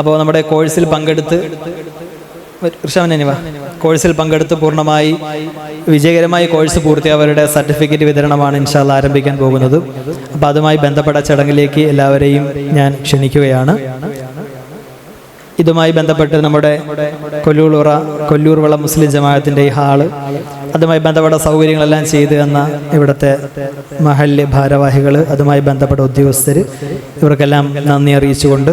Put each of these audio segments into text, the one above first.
അപ്പോൾ നമ്മുടെ കോഴ്സിൽ പങ്കെടുത്ത് പൂർണ്ണമായി വിജയകരമായി കോഴ്സ് പൂർത്തിയായവരുടെ സർട്ടിഫിക്കറ്റ് വിതരണമാണ് ഇൻഷാ അല്ലാഹ് ആരംഭിക്കാൻ പോകുന്നത്. അപ്പോൾ അതുമായി ബന്ധപ്പെട്ട ചടങ്ങിലേക്ക് എല്ലാവരെയും ഞാൻ ക്ഷണിക്കുകയാണ്. ഇതുമായി ബന്ധപ്പെട്ട് നമ്മുടെ കൊല്ലൂർവള മുസ്ലിം ജമാഅത്തിൻ്റെ ഈ ഹാള്, അതുമായി ബന്ധപ്പെട്ട സൗകര്യങ്ങളെല്ലാം ചെയ്തു തന്ന ഇവിടുത്തെ മഹല്ല് ഭാരവാഹികൾ, അതുമായി ബന്ധപ്പെട്ട ഉദ്യോഗസ്ഥർ, ഇവർക്കെല്ലാം നന്ദി അറിയിച്ചുകൊണ്ട്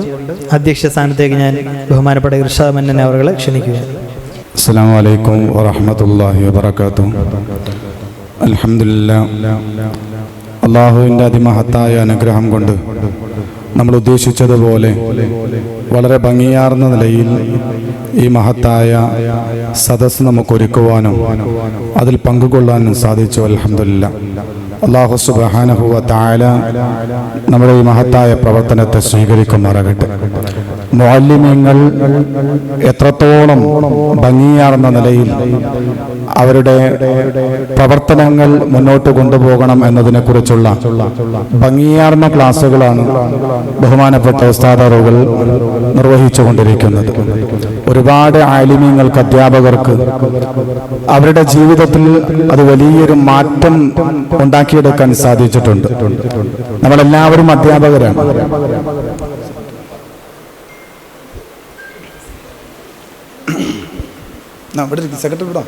അധ്യക്ഷ സ്ഥാനത്തേക്ക് ഞാൻ ബഹുമാനപ്പെട്ട ഇർഷാദ് മന്നൻ അവരെ ക്ഷണിക്കുകയാണ്. അസ്സലാമു അലൈക്കും വറഹ്മത്തുള്ളാഹി വബറകാതുഹു. അൽഹംദുലില്ലാഹ്, അല്ലാഹുവിൻ്റെ അതിമഹത്തായ അനുഗ്രഹം കൊണ്ട് നമ്മൾ ഉദ്ദേശിച്ചതുപോലെ വളരെ ഭംഗിയാർന്ന നിലയിൽ ഈ മഹത്തായ സദസ്സ് നമുക്കൊരുക്കുവാനും അതിൽ പങ്കുകൊള്ളാനും സാധിച്ചു. അൽഹംദുലില്ലാഹ്. അല്ലാഹു സുബ്ഹാനഹു വ തആല നമ്മുടെ ഈ മഹത്തായ പ്രവർത്തനത്തെ സ്വീകരിക്കുമാറാകട്ടെ. മുഅല്ലിമീങ്ങൾ എത്രത്തോളം ഭംഗിയാർന്ന നിലയിൽ അവരുടെ പ്രവർത്തനങ്ങൾ മുന്നോട്ട് കൊണ്ടുപോകണം എന്നതിനെക്കുറിച്ചുള്ള ഭംഗിയാർന്ന ക്ലാസ്സുകളാണ് ബഹുമാനപ്പെട്ട ഉസ്താദുകൾ നിർവഹിച്ചു കൊണ്ടിരിക്കുന്നത്. ഒരുപാട് ആലിമീങ്ങൾക്ക്, അധ്യാപകർക്ക് അവരുടെ ജീവിതത്തിൽ അത് വലിയൊരു മാറ്റം ഉണ്ടാക്കിയെടുക്കാൻ സാധിച്ചിട്ടുണ്ട്. നമ്മളെല്ലാവരും അധ്യാപകരാണ്. സെക്രട്ടറി വിടാം.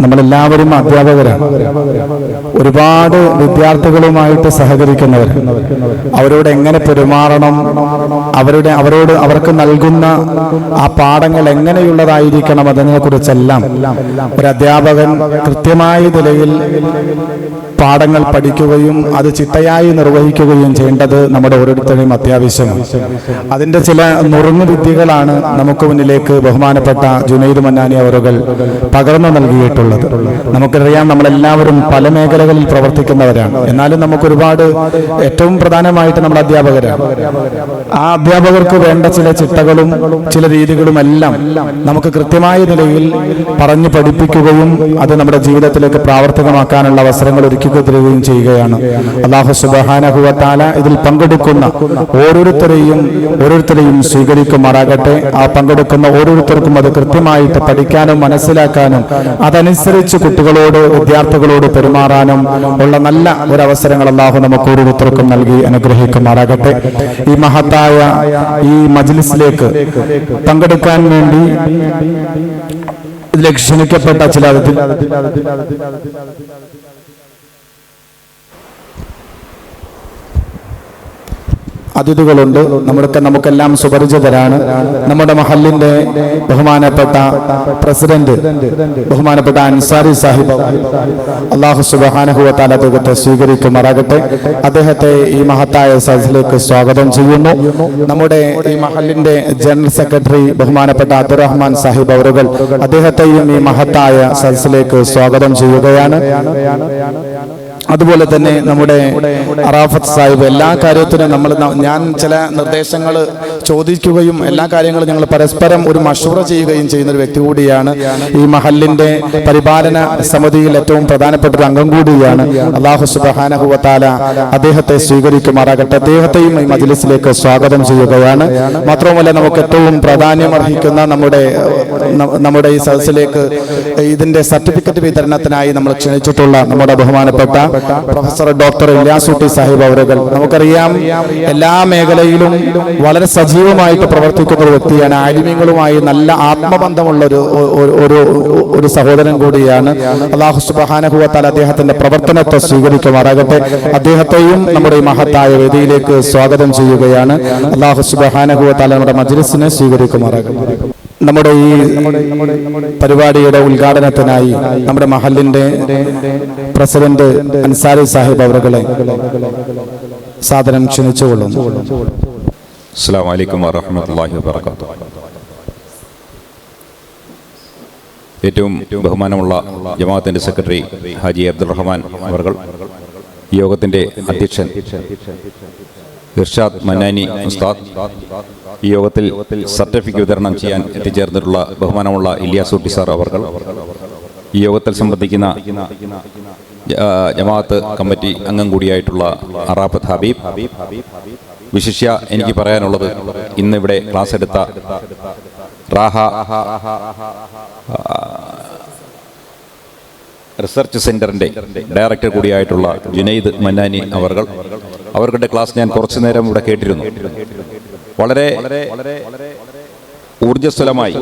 നമ്മളെല്ലാവരും അധ്യാപകരാണ്. ഒരുപാട് വിദ്യാർത്ഥികളുമായിട്ട് സഹകരിക്കുന്നവർ, അവരോട് എങ്ങനെ പെരുമാറണം, അവർക്ക് നൽകുന്ന ആ പാഠങ്ങൾ എങ്ങനെയുള്ളതായിരിക്കണം, അതിനെക്കുറിച്ചെല്ലാം ഒരു അധ്യാപകൻ കൃത്യമായ നിലയിൽ പാഠങ്ങൾ പഠിക്കുകയും അത് ചിട്ടയായി നിർവഹിക്കുകയും ചെയ്യേണ്ടത് നമ്മുടെ ഓരോരുത്തരുടെയും അത്യാവശ്യമാണ്. അതിൻ്റെ ചില നുറുങ്ങു വിദ്യകളാണ് നമുക്ക് മുന്നിലേക്ക് ബഹുമാനപ്പെട്ട ജുനൈദ് മന്നാനി അവറുകൾ പകർന്നു നൽകിയിട്ടുള്ളത്. നമുക്കറിയാം, നമ്മളെല്ലാവരും പല മേഖലകളിൽ പ്രവർത്തിക്കുന്നവരാണ്. എന്നാലും നമുക്കൊരുപാട്, ഏറ്റവും പ്രധാനമായിട്ട് നമ്മൾ അധ്യാപകരാണ്. ആ അധ്യാപകർക്ക് വേണ്ട ചില ചിട്ടകളും ചില രീതികളും എല്ലാം നമുക്ക് കൃത്യമായ നിലയിൽ പറഞ്ഞു പഠിപ്പിക്കുകയും അത് നമ്മുടെ ജീവിതത്തിലേക്ക് പ്രാവർത്തികമാക്കാനുള്ള അവസരങ്ങൾ ഒരുക്കി തരുകയും ചെയ്യുകയാണ്. അല്ലാഹു സുബ്ഹാനഹു വ തആല ഇതിൽ പങ്കെടുക്കുന്ന ഓരോരുത്തരെയും സ്വീകരിക്കുമാറാകട്ടെ. ആ പങ്കെടുക്കുന്ന ഓരോരുത്തർക്കും അത് കൃത്യമായിട്ട് പഠിക്കാനും മനസ്സിലാക്കാനും അതനുസരിച്ച് കുട്ടികളോട്, വിദ്യാർത്ഥികളോട് പെരുമാറാനും ഉള്ള നല്ല ഒരവസരങ്ങൾ അല്ലാഹു നമുക്ക് ഓരോരുത്തർക്കും നൽകി അനുഗ്രഹിക്കുമാറാകട്ടെ. ഈ മഹത്തായ ഈ മജ്ലിസിലേക്ക് പങ്കെടുക്കാൻ വേണ്ടി ഇതിലേക്ക് ക്ഷണിക്കപ്പെട്ട ചില അതിഥികളുണ്ട്. നമുക്കെല്ലാം സുപരിചിതരാണ്. നമ്മുടെ മഹല്ലിന്റെ ബഹുമാനപ്പെട്ട പ്രസിഡന്റ്, ബഹുമാനപ്പെട്ട അൻസാരി സാഹിബ്, അല്ലാഹു സുബ്ഹാനഹു വ തആല അദ്ദേഹത്തെ സ്വീകരിക്കുമാറാകട്ടെ. അദ്ദേഹത്തെ ഈ മഹത്തായ സദസ്സിലേക്ക് സ്വാഗതം ചെയ്യുന്നു. നമ്മുടെ ഈ മഹല്ലിന്റെ ജനറൽ സെക്രട്ടറി ബഹുമാനപ്പെട്ട അബ്ദുറഹ്മാൻ സാഹിബ് അവറുകൾ അദ്ദേഹത്തെയും ഈ മഹത്തായ സദസ്സിലേക്ക് സ്വാഗതം ചെയ്യുകയാണ്. അതുപോലെ തന്നെ നമ്മുടെ അറാഫത്ത് സാഹിബ്, എല്ലാ കാര്യത്തിനും ഞാൻ ചില നിർദ്ദേശങ്ങൾ ചോദിക്കുകയും എല്ലാ കാര്യങ്ങളും ഞങ്ങൾ പരസ്പരം ഒരു മഷൂറ ചെയ്യുകയും ചെയ്യുന്ന ഒരു വ്യക്തി കൂടിയാണ്. ഈ മഹല്ലിന്റെ പരിപാലന സമിതിയിൽ ഏറ്റവും പ്രധാനപ്പെട്ട ഒരു അംഗം കൂടിയാണ്. അല്ലാഹു സുബ്ഹാനഹു വ തആല അദ്ദേഹത്തെ സ്വീകരിക്കുമാറാകട്ടെ. അദ്ദേഹത്തെയും ഈ മജ്ലിസിലേക്ക് സ്വാഗതം ചെയ്യുകയാണ്. മാത്രവുമല്ല, നമുക്ക് ഏറ്റവും പ്രാധാന്യമർഹിക്കുന്ന നമ്മുടെ ഈ സദസ്സിലേക്ക് ഇതിന്റെ സർട്ടിഫിക്കറ്റ് വിതരണത്തിനായി നമ്മൾ ക്ഷണിച്ചിട്ടുള്ള നമ്മുടെ ബഹുമാനപ്പെട്ട പ്രൊഫസർ ഡോക്ടർ ഇല്യാസുട്ടി സാഹിബ് അവറുകൾ, നമുക്കറിയാം എല്ലാ മേഖലയിലും വളരെ സജീവമായിട്ട് പ്രവർത്തിക്കുന്ന ഒരു വ്യക്തിയാണ്. ആലിമീങ്ങളുമായി നല്ല ആത്മബന്ധമുള്ള ഒരു സഹോദരൻ കൂടിയാണ്. അല്ലാഹു സുബ്ഹാനഹു വ തആല അദ്ദേഹത്തിന്റെ പ്രവർത്തനത്തെ സ്വീകരിക്കുമാറാകട്ടെ. അദ്ദേഹത്തെയും നമ്മുടെ ഈ മഹത്തായ വേദിയിലേക്ക് സ്വാഗതം ചെയ്യുകയാണ്. അല്ലാഹു സുബ്ഹാനഹു വ തആല നമ്മുടെ മജ്ലിസിനെ സ്വീകരിക്കുമാറാകട്ടെ. നമ്മുടെ ഈ പരിപാടിയുടെ ഉദ്ഘാടനത്തിനായി നമ്മുടെ മഹല്ലിന്റെ പ്രസിഡന്റ് അൻസാരി സാഹിബ് അവറുകളെ സാദരം ക്ഷണിച്ചുകൊള്ളുന്നു. അസ്സലാമു അലൈക്കും വറഹ്മത്തുള്ളാഹി വബറകാതുഹു. ഏറ്റവും ബഹുമാനമുള്ള ജമാഅത്തിന്റെ സെക്രട്ടറി ഹാജി അബ്ദുറഹ്മാൻ അവറുകൾ, യോഗത്തിന്റെ അധ്യക്ഷൻ ഇർഷാദ് മന്നാനി ഉസ്താദ്, ഈ യോഗത്തിൽ സർട്ടിഫിക്കറ്റ് വിതരണം ചെയ്യാൻ എത്തിച്ചേർന്നിട്ടുള്ള ബഹുമാനമുള്ള ഇല്യാസുട്ടി സാർ അവർകൾ, ഈ യോഗത്തിൽ സംബന്ധിക്കുന്ന ജമാഅത്ത് കമ്മിറ്റി അംഗം കൂടിയായിട്ടുള്ള അറാഫത്ത് ഹബീബ്, വിശിഷ്യ എനിക്ക് പറയാനുള്ളത്, ഇന്നിവിടെ ക്ലാസ് എടുത്ത റാഹ റിസർച്ച് സെന്ററിന്റെ ഡയറക്ടർ കൂടിയായിട്ടുള്ള ജുനൈദ് മന്നാനി അവരുടെ ക്ലാസ് ഞാൻ കുറച്ചു നേരം ഇവിടെ കേട്ടിരുന്നു. വളരെ ഊർജ്ജസ്വലമായി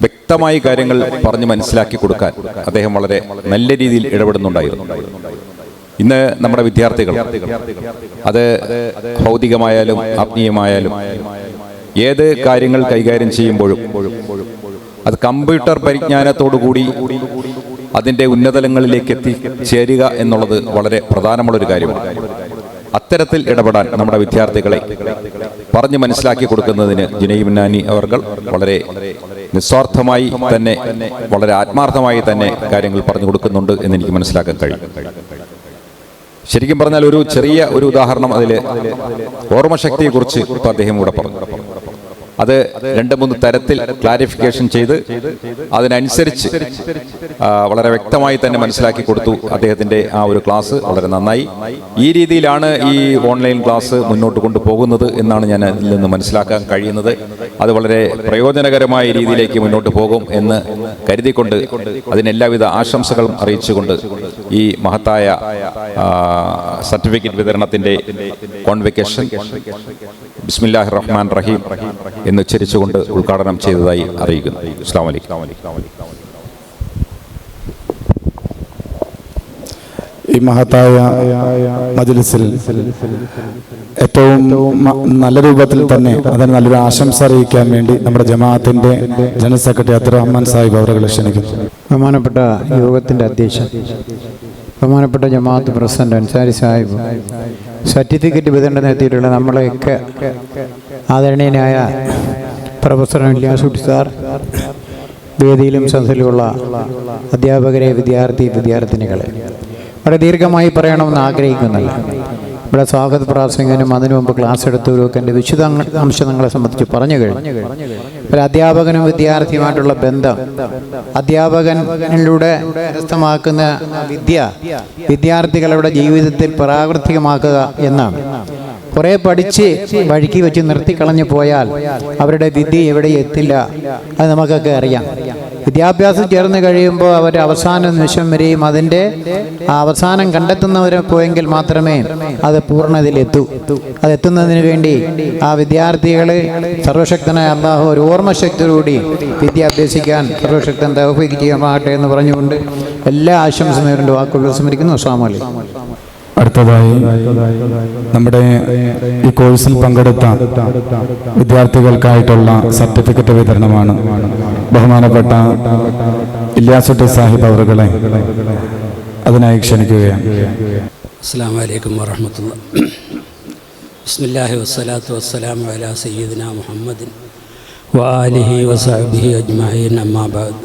വ്യക്തമായി കാര്യങ്ങൾ പറഞ്ഞ് മനസ്സിലാക്കി കൊടുക്കാൻ അദ്ദേഹം വളരെ നല്ല രീതിയിൽ ഇടപെടുന്നുണ്ടായിരുന്നു. ഇന്ന് നമ്മുടെ വിദ്യാർത്ഥികൾ അത് ഭൗതികമായാലും ആത്മീയമായാലും ഏത് കാര്യങ്ങൾ കൈകാര്യം ചെയ്യുമ്പോഴും അത് കമ്പ്യൂട്ടർ പരിജ്ഞാനത്തോടുകൂടി അതിൻ്റെ ഉന്നതലങ്ങളിലേക്ക് എത്തിച്ചേരുക എന്നുള്ളത് വളരെ പ്രധാനമുള്ളൊരു കാര്യമാണ്. അത്തരത്തിൽ ഇടപെടാൻ നമ്മുടെ വിദ്യാർത്ഥികളെ പറഞ്ഞ് മനസ്സിലാക്കി കൊടുക്കുന്നതിന് ജുനൈദ് മന്നാനി അവർ വളരെ നിസ്വാർത്ഥമായി തന്നെ, വളരെ ആത്മാർത്ഥമായി തന്നെ കാര്യങ്ങൾ പറഞ്ഞു കൊടുക്കുന്നുണ്ട് എന്ന് എനിക്ക് മനസ്സിലാക്കാൻ കഴിയും. ശരിക്കും പറഞ്ഞാൽ ഒരു ചെറിയ ഉദാഹരണം അതിൽ ഓർമ്മശക്തിയെക്കുറിച്ച് ഇപ്പോൾ അദ്ദേഹം ഇവിടെ പറഞ്ഞു. അത് 2-3 തരത്തിൽ ക്ലാരിഫിക്കേഷൻ ചെയ്ത് അതിനനുസരിച്ച് വളരെ വ്യക്തമായി തന്നെ മനസ്സിലാക്കി കൊടുത്തു. അദ്ദേഹത്തിൻ്റെ ആ ഒരു ക്ലാസ് വളരെ നന്നായി. ഈ രീതിയിലാണ് ഈ ഓൺലൈൻ ക്ലാസ് മുന്നോട്ട് കൊണ്ടുപോകുന്നത് എന്നാണ് ഞാൻ അതിൽ നിന്ന് മനസ്സിലാക്കാൻ കഴിയുന്നത്. അത് വളരെ പ്രയോജനകരമായ രീതിയിലേക്ക് മുന്നോട്ട് പോകും എന്ന് കരുതിക്കൊണ്ട് അതിനെല്ലാവിധ ആശംസകളും അറിയിച്ചുകൊണ്ട് ഈ മഹത്തായ സർട്ടിഫിക്കറ്റ് വിതരണത്തിൻ്റെ കോൺവെക്കേഷൻ ബിസ്മില്ലാഹിർ റഹ്മാൻ റഹീം എന്ന് ഉച്ചരിച്ചുകൊണ്ട് ഉദ്ഘാടനം ചെയ്തതായി അറിയിക്കുന്നു. അസ്സലാമു അലൈക്കും. ഈ മഹത്തായ മജ്‌ലിസിൽ ഏറ്റവും നല്ല രൂപത്തിൽ തന്നെ അതിന് നല്ലൊരു ആശംസ അറിയിക്കാൻ വേണ്ടി നമ്മുടെ ജമാഅത്തിന്റെ ജനറൽ സെക്രട്ടറി അബ്ദുറഹ്മാൻ സാഹിബ് അവരെ ക്ഷണിക്കുന്നു. ബഹുമാനപ്പെട്ട യോഗത്തിന്റെ അധ്യക്ഷൻ, ബഹുമാനപ്പെട്ട ജമാഅത്ത് പ്രസിഡന്റ് അൻസാരി സാഹിബ്, സർട്ടിഫിക്കറ്റ് വിതരണം നടത്തിയിട്ടുള്ള നമ്മളെയൊക്കെ ആദരണീയനായ പ്രൊഫസർ ഇല്യാസുട്ടി സാർ, വേദിയിലും സദസ്സിലുമുള്ള അധ്യാപകരെ, വിദ്യാർത്ഥിനികളെ വളരെ ദീർഘമായി പറയണമെന്ന് ആഗ്രഹിക്കുന്നില്ല. ഇവിടെ സ്വാഗത പ്രാസംഗികനും അതിനു മുമ്പ് ക്ലാസ് എടുത്തവരും ഒക്കെ എൻ്റെ വിശദാംശങ്ങളെ സംബന്ധിച്ച് പറഞ്ഞു കഴിഞ്ഞു. ഒരു അധ്യാപകനും വിദ്യാർത്ഥിയുമായിട്ടുള്ള ബന്ധം, അധ്യാപകനിലൂടെ കരസ്ഥമാക്കുന്ന വിദ്യാർത്ഥികളുടെ ജീവിതത്തിൽ പ്രാവർത്തികമാക്കുക എന്നാണ്. കുറേ പഠിച്ച് വഴുക്കി വെച്ച് നിർത്തിക്കളഞ്ഞു പോയാൽ അവരുടെ വിദ്യ എവിടെ എത്തില്ല, അത് നമുക്കൊക്കെ അറിയാം. വിദ്യാഭ്യാസം ചേർന്ന് കഴിയുമ്പോൾ അവർ അവസാന നിമിഷം വരെയും അതിൻ്റെ അവസാനം കണ്ടെത്തുന്നവരെ പോയെങ്കിൽ മാത്രമേ അത് പൂർണ്ണതയിലെത്തൂ. അതെത്തുന്നതിന് വേണ്ടി ആ വിദ്യാർത്ഥികൾ സർവശക്തനായ അല്ലാഹു ഒരു ഓർമ്മശക്തിയോടുകൂടി വിദ്യ അഭ്യസിക്കാൻ സർവശക്തൻ തൗഫീഖ് ചെയ്യുമാകട്ടെ എന്ന് പറഞ്ഞുകൊണ്ട് എല്ലാ ആശംസ നേരിട്ട് വാക്കുകൾ സ്മരിക്കുന്നു. അസ്സലാമു അലൈക്കും. അടുത്തതായി നമ്മുടെ ഈ കോഴ്സിൽ പങ്കെടുത്ത വിദ്യാർത്ഥികൾക്കായിട്ടുള്ള സർട്ടിഫിക്കറ്റ് വിതരണമാണ്. ബഹുമാനപ്പെട്ട ഇല്യാസുട്ടി സാഹിബ് അവരുകളെ അതിനായി ക്ഷണിക്കുകയാണ്. അസ്സലാമു അലൈക്കും വറഹ്മത്തുള്ളാഹി. ബിസ്മില്ലാഹി വസ്സലാത്തു വസ്സലാമു അലാ സയ്യിദിനാ മുഹമ്മദിൻ വആലിഹി വസഹ്ബിഹി അജ്മഈൻ, അമ്മാ ബഅദ്.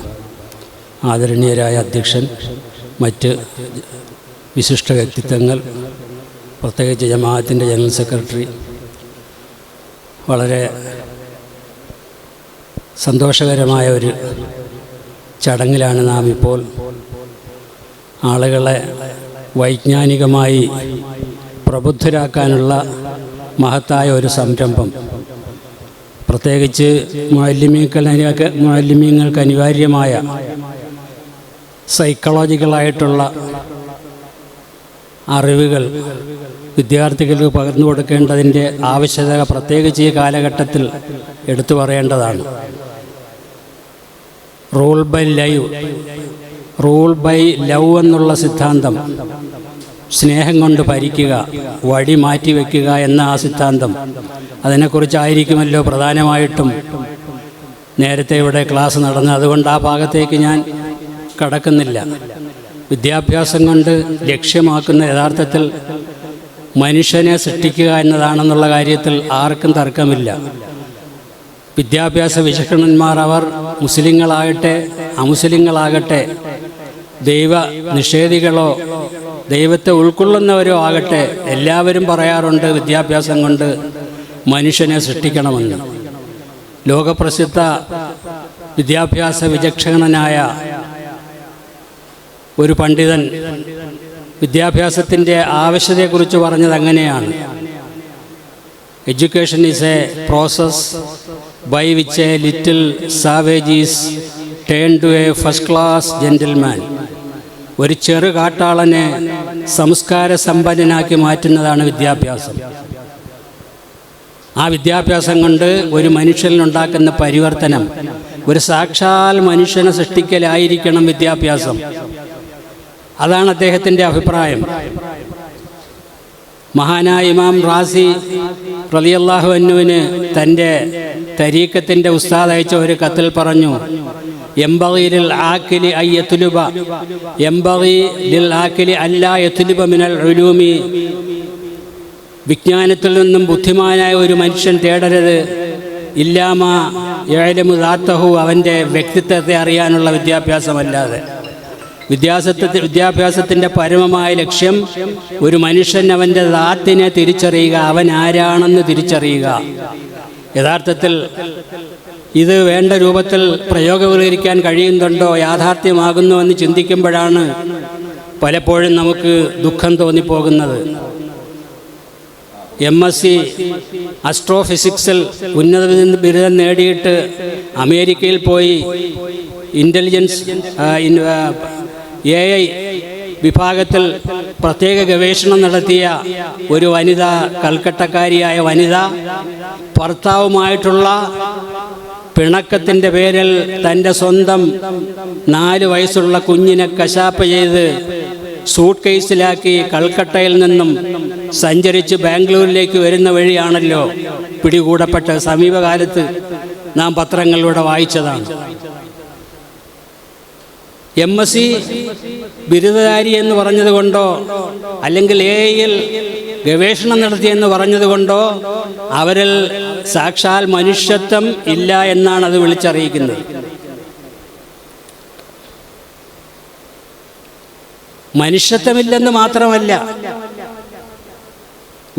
ആദരണീയരായ അധ്യക്ഷൻ, മറ്റ് വിശിഷ്ട വ്യക്തിത്വങ്ങൾ, പ്രത്യേകിച്ച് ജമാഅത്തിൻ്റെ ജനറൽ സെക്രട്ടറി, വളരെ സന്തോഷകരമായ ഒരു ചടങ്ങിലാണ് നാം ഇപ്പോൾ. ആളുകളെ വൈജ്ഞാനികമായി പ്രബുദ്ധരാക്കാനുള്ള മഹത്തായ ഒരു സംരംഭം, പ്രത്യേകിച്ച് മുഅല്ലിമീങ്ങൾക്ക് അനിവാര്യമായ സൈക്കോളജിക്കലായിട്ടുള്ള അറിവുകൾ വിദ്യാർത്ഥികൾക്ക് പകർന്നു കൊടുക്കേണ്ടതിൻ്റെ ആവശ്യകത പ്രത്യേകിച്ച് ഈ കാലഘട്ടത്തിൽ എടുത്തു പറയേണ്ടതാണ്. റൂൾ ബൈ ലവ് എന്നുള്ള സിദ്ധാന്തം, സ്നേഹം കൊണ്ട് ഭരിക്കുക, വഴി മാറ്റിവെക്കുക എന്ന ആ സിദ്ധാന്തം, അതിനെക്കുറിച്ചായിരിക്കുമല്ലോ പ്രധാനമായിട്ടും നേരത്തെ ഇവിടെ ക്ലാസ് നടന്നത്. അതുകൊണ്ട് ആ ഭാഗത്തേക്ക് ഞാൻ കടക്കുന്നില്ല. വിദ്യാഭ്യാസം കൊണ്ട് ലക്ഷ്യമാക്കുന്ന യഥാർത്ഥത്തിൽ മനുഷ്യനെ സൃഷ്ടിക്കുക എന്നതാണെന്നുള്ള കാര്യത്തിൽ ആർക്കും തർക്കമില്ല. വിദ്യാഭ്യാസ വിചക്ഷണന്മാർ, അവർ മുസ്ലിങ്ങളാകട്ടെ അമുസ്ലിങ്ങളാകട്ടെ, ദൈവ നിഷേധികളോ ദൈവത്തെ ഉൾക്കൊള്ളുന്നവരോ ആകട്ടെ, എല്ലാവരും പറയാറുണ്ട് വിദ്യാഭ്യാസം കൊണ്ട് മനുഷ്യനെ സൃഷ്ടിക്കണമെന്ന്. ലോകപ്രസിദ്ധ വിദ്യാഭ്യാസ വിചക്ഷണനായ ഒരു പണ്ഡിതൻ വിദ്യാഭ്യാസത്തിൻ്റെ ആവശ്യതയെക്കുറിച്ച് പറഞ്ഞത് അങ്ങനെയാണ്: education is a process by which a little savage is turn to a first class gentleman. ഒരു ചെറു കാട്ടാളനെ സംസ്കാര സമ്പന്നനാക്കി മാറ്റുന്നതാണ് വിദ്യാഭ്യാസം. ആ വിദ്യാഭ്യാസം കൊണ്ട് ഒരു മനുഷ്യനിലുണ്ടാക്കുന്ന പരിവർത്തനം, ഒരു സാക്ഷാൽ മനുഷ്യനെ സൃഷ്ടിക്കലായിരിക്കണം വിദ്യാഭ്യാസം. അതാണ് അദ്ദേഹത്തിൻ്റെ അഭിപ്രായം. മഹാനായ ഇമാം റാസി റളിയല്ലാഹു അൻഹുവിന് തൻ്റെ തരീഖത്തിൻ്റെ ഉസ്താദ് അയച്ച ഒരു കത്തിൽ പറഞ്ഞു: യംബഗി ലിൽ ആഖിലി അയ്യത്ലുബ യംബഗി ലിൽ ആഖിലി അല്ലാ യത്ലുബ മിനൽ ഉലൂമി. വിജ്ഞാനത്തിൽ നിന്നും ബുദ്ധിമാനായ ഒരു മനുഷ്യൻ തേടരുത് ഇല്ലാമ യഅലമു ദാത്തഹു, അവൻ്റെ വ്യക്തിത്വത്തെ അറിയാനുള്ള വിദ്യാഭ്യാസമല്ലാതെ. വിദ്യാഭ്യാസത്തിൻ്റെ പരമമായ ലക്ഷ്യം ഒരു മനുഷ്യൻ അവൻ്റെ ദാത്തിനെ തിരിച്ചറിയുക, അവൻ ആരാണെന്ന് തിരിച്ചറിയുക. യഥാർത്ഥത്തിൽ ഇത് വേണ്ട രൂപത്തിൽ പ്രയോഗവൽക്കരിക്കാൻ കഴിയുന്നുണ്ടോ, യാഥാർത്ഥ്യമാകുന്നുവെന്ന് ചിന്തിക്കുമ്പോഴാണ് പലപ്പോഴും നമുക്ക് ദുഃഖം തോന്നിപ്പോകുന്നത്. MSc അസ്ട്രോഫിസിക്സിൽ ഉന്നത ബിരുദം നേടിയിട്ട് അമേരിക്കയിൽ പോയി ഇൻ്റലിജൻസ് AI വിഭാഗത്തിൽ പ്രത്യേക ഗവേഷണം നടത്തിയ ഒരു വനിത, കൽക്കട്ടക്കാരിയായ വനിത, ഭർത്താവുമായിട്ടുള്ള പിണക്കത്തിൻ്റെ പേരിൽ തൻ്റെ സ്വന്തം 4 വയസ്സുള്ള കുഞ്ഞിനെ കശാപ്പ് ചെയ്ത് സൂട്ട് കേസിലാക്കി കൽക്കട്ടയിൽ നിന്നും സഞ്ചരിച്ച് ബാംഗ്ലൂരിലേക്ക് വരുന്ന വഴിയാണല്ലോ പിടികൂടപ്പെട്ട. സമീപകാലത്ത് നാം പത്രങ്ങളിലൂടെ വായിച്ചതാണ്. MSc ബിരുദധാരി എന്ന് പറഞ്ഞതുകൊണ്ടോ അല്ലെങ്കിൽ AI-യിൽ ഗവേഷണം നടത്തിയെന്ന് പറഞ്ഞതുകൊണ്ടോ അവരിൽ സാക്ഷാൽ മനുഷ്യത്വം ഇല്ല എന്നാണ് അത് വിളിച്ചറിയിക്കുന്നത്. മനുഷ്യത്വമില്ലെന്ന് മാത്രമല്ല,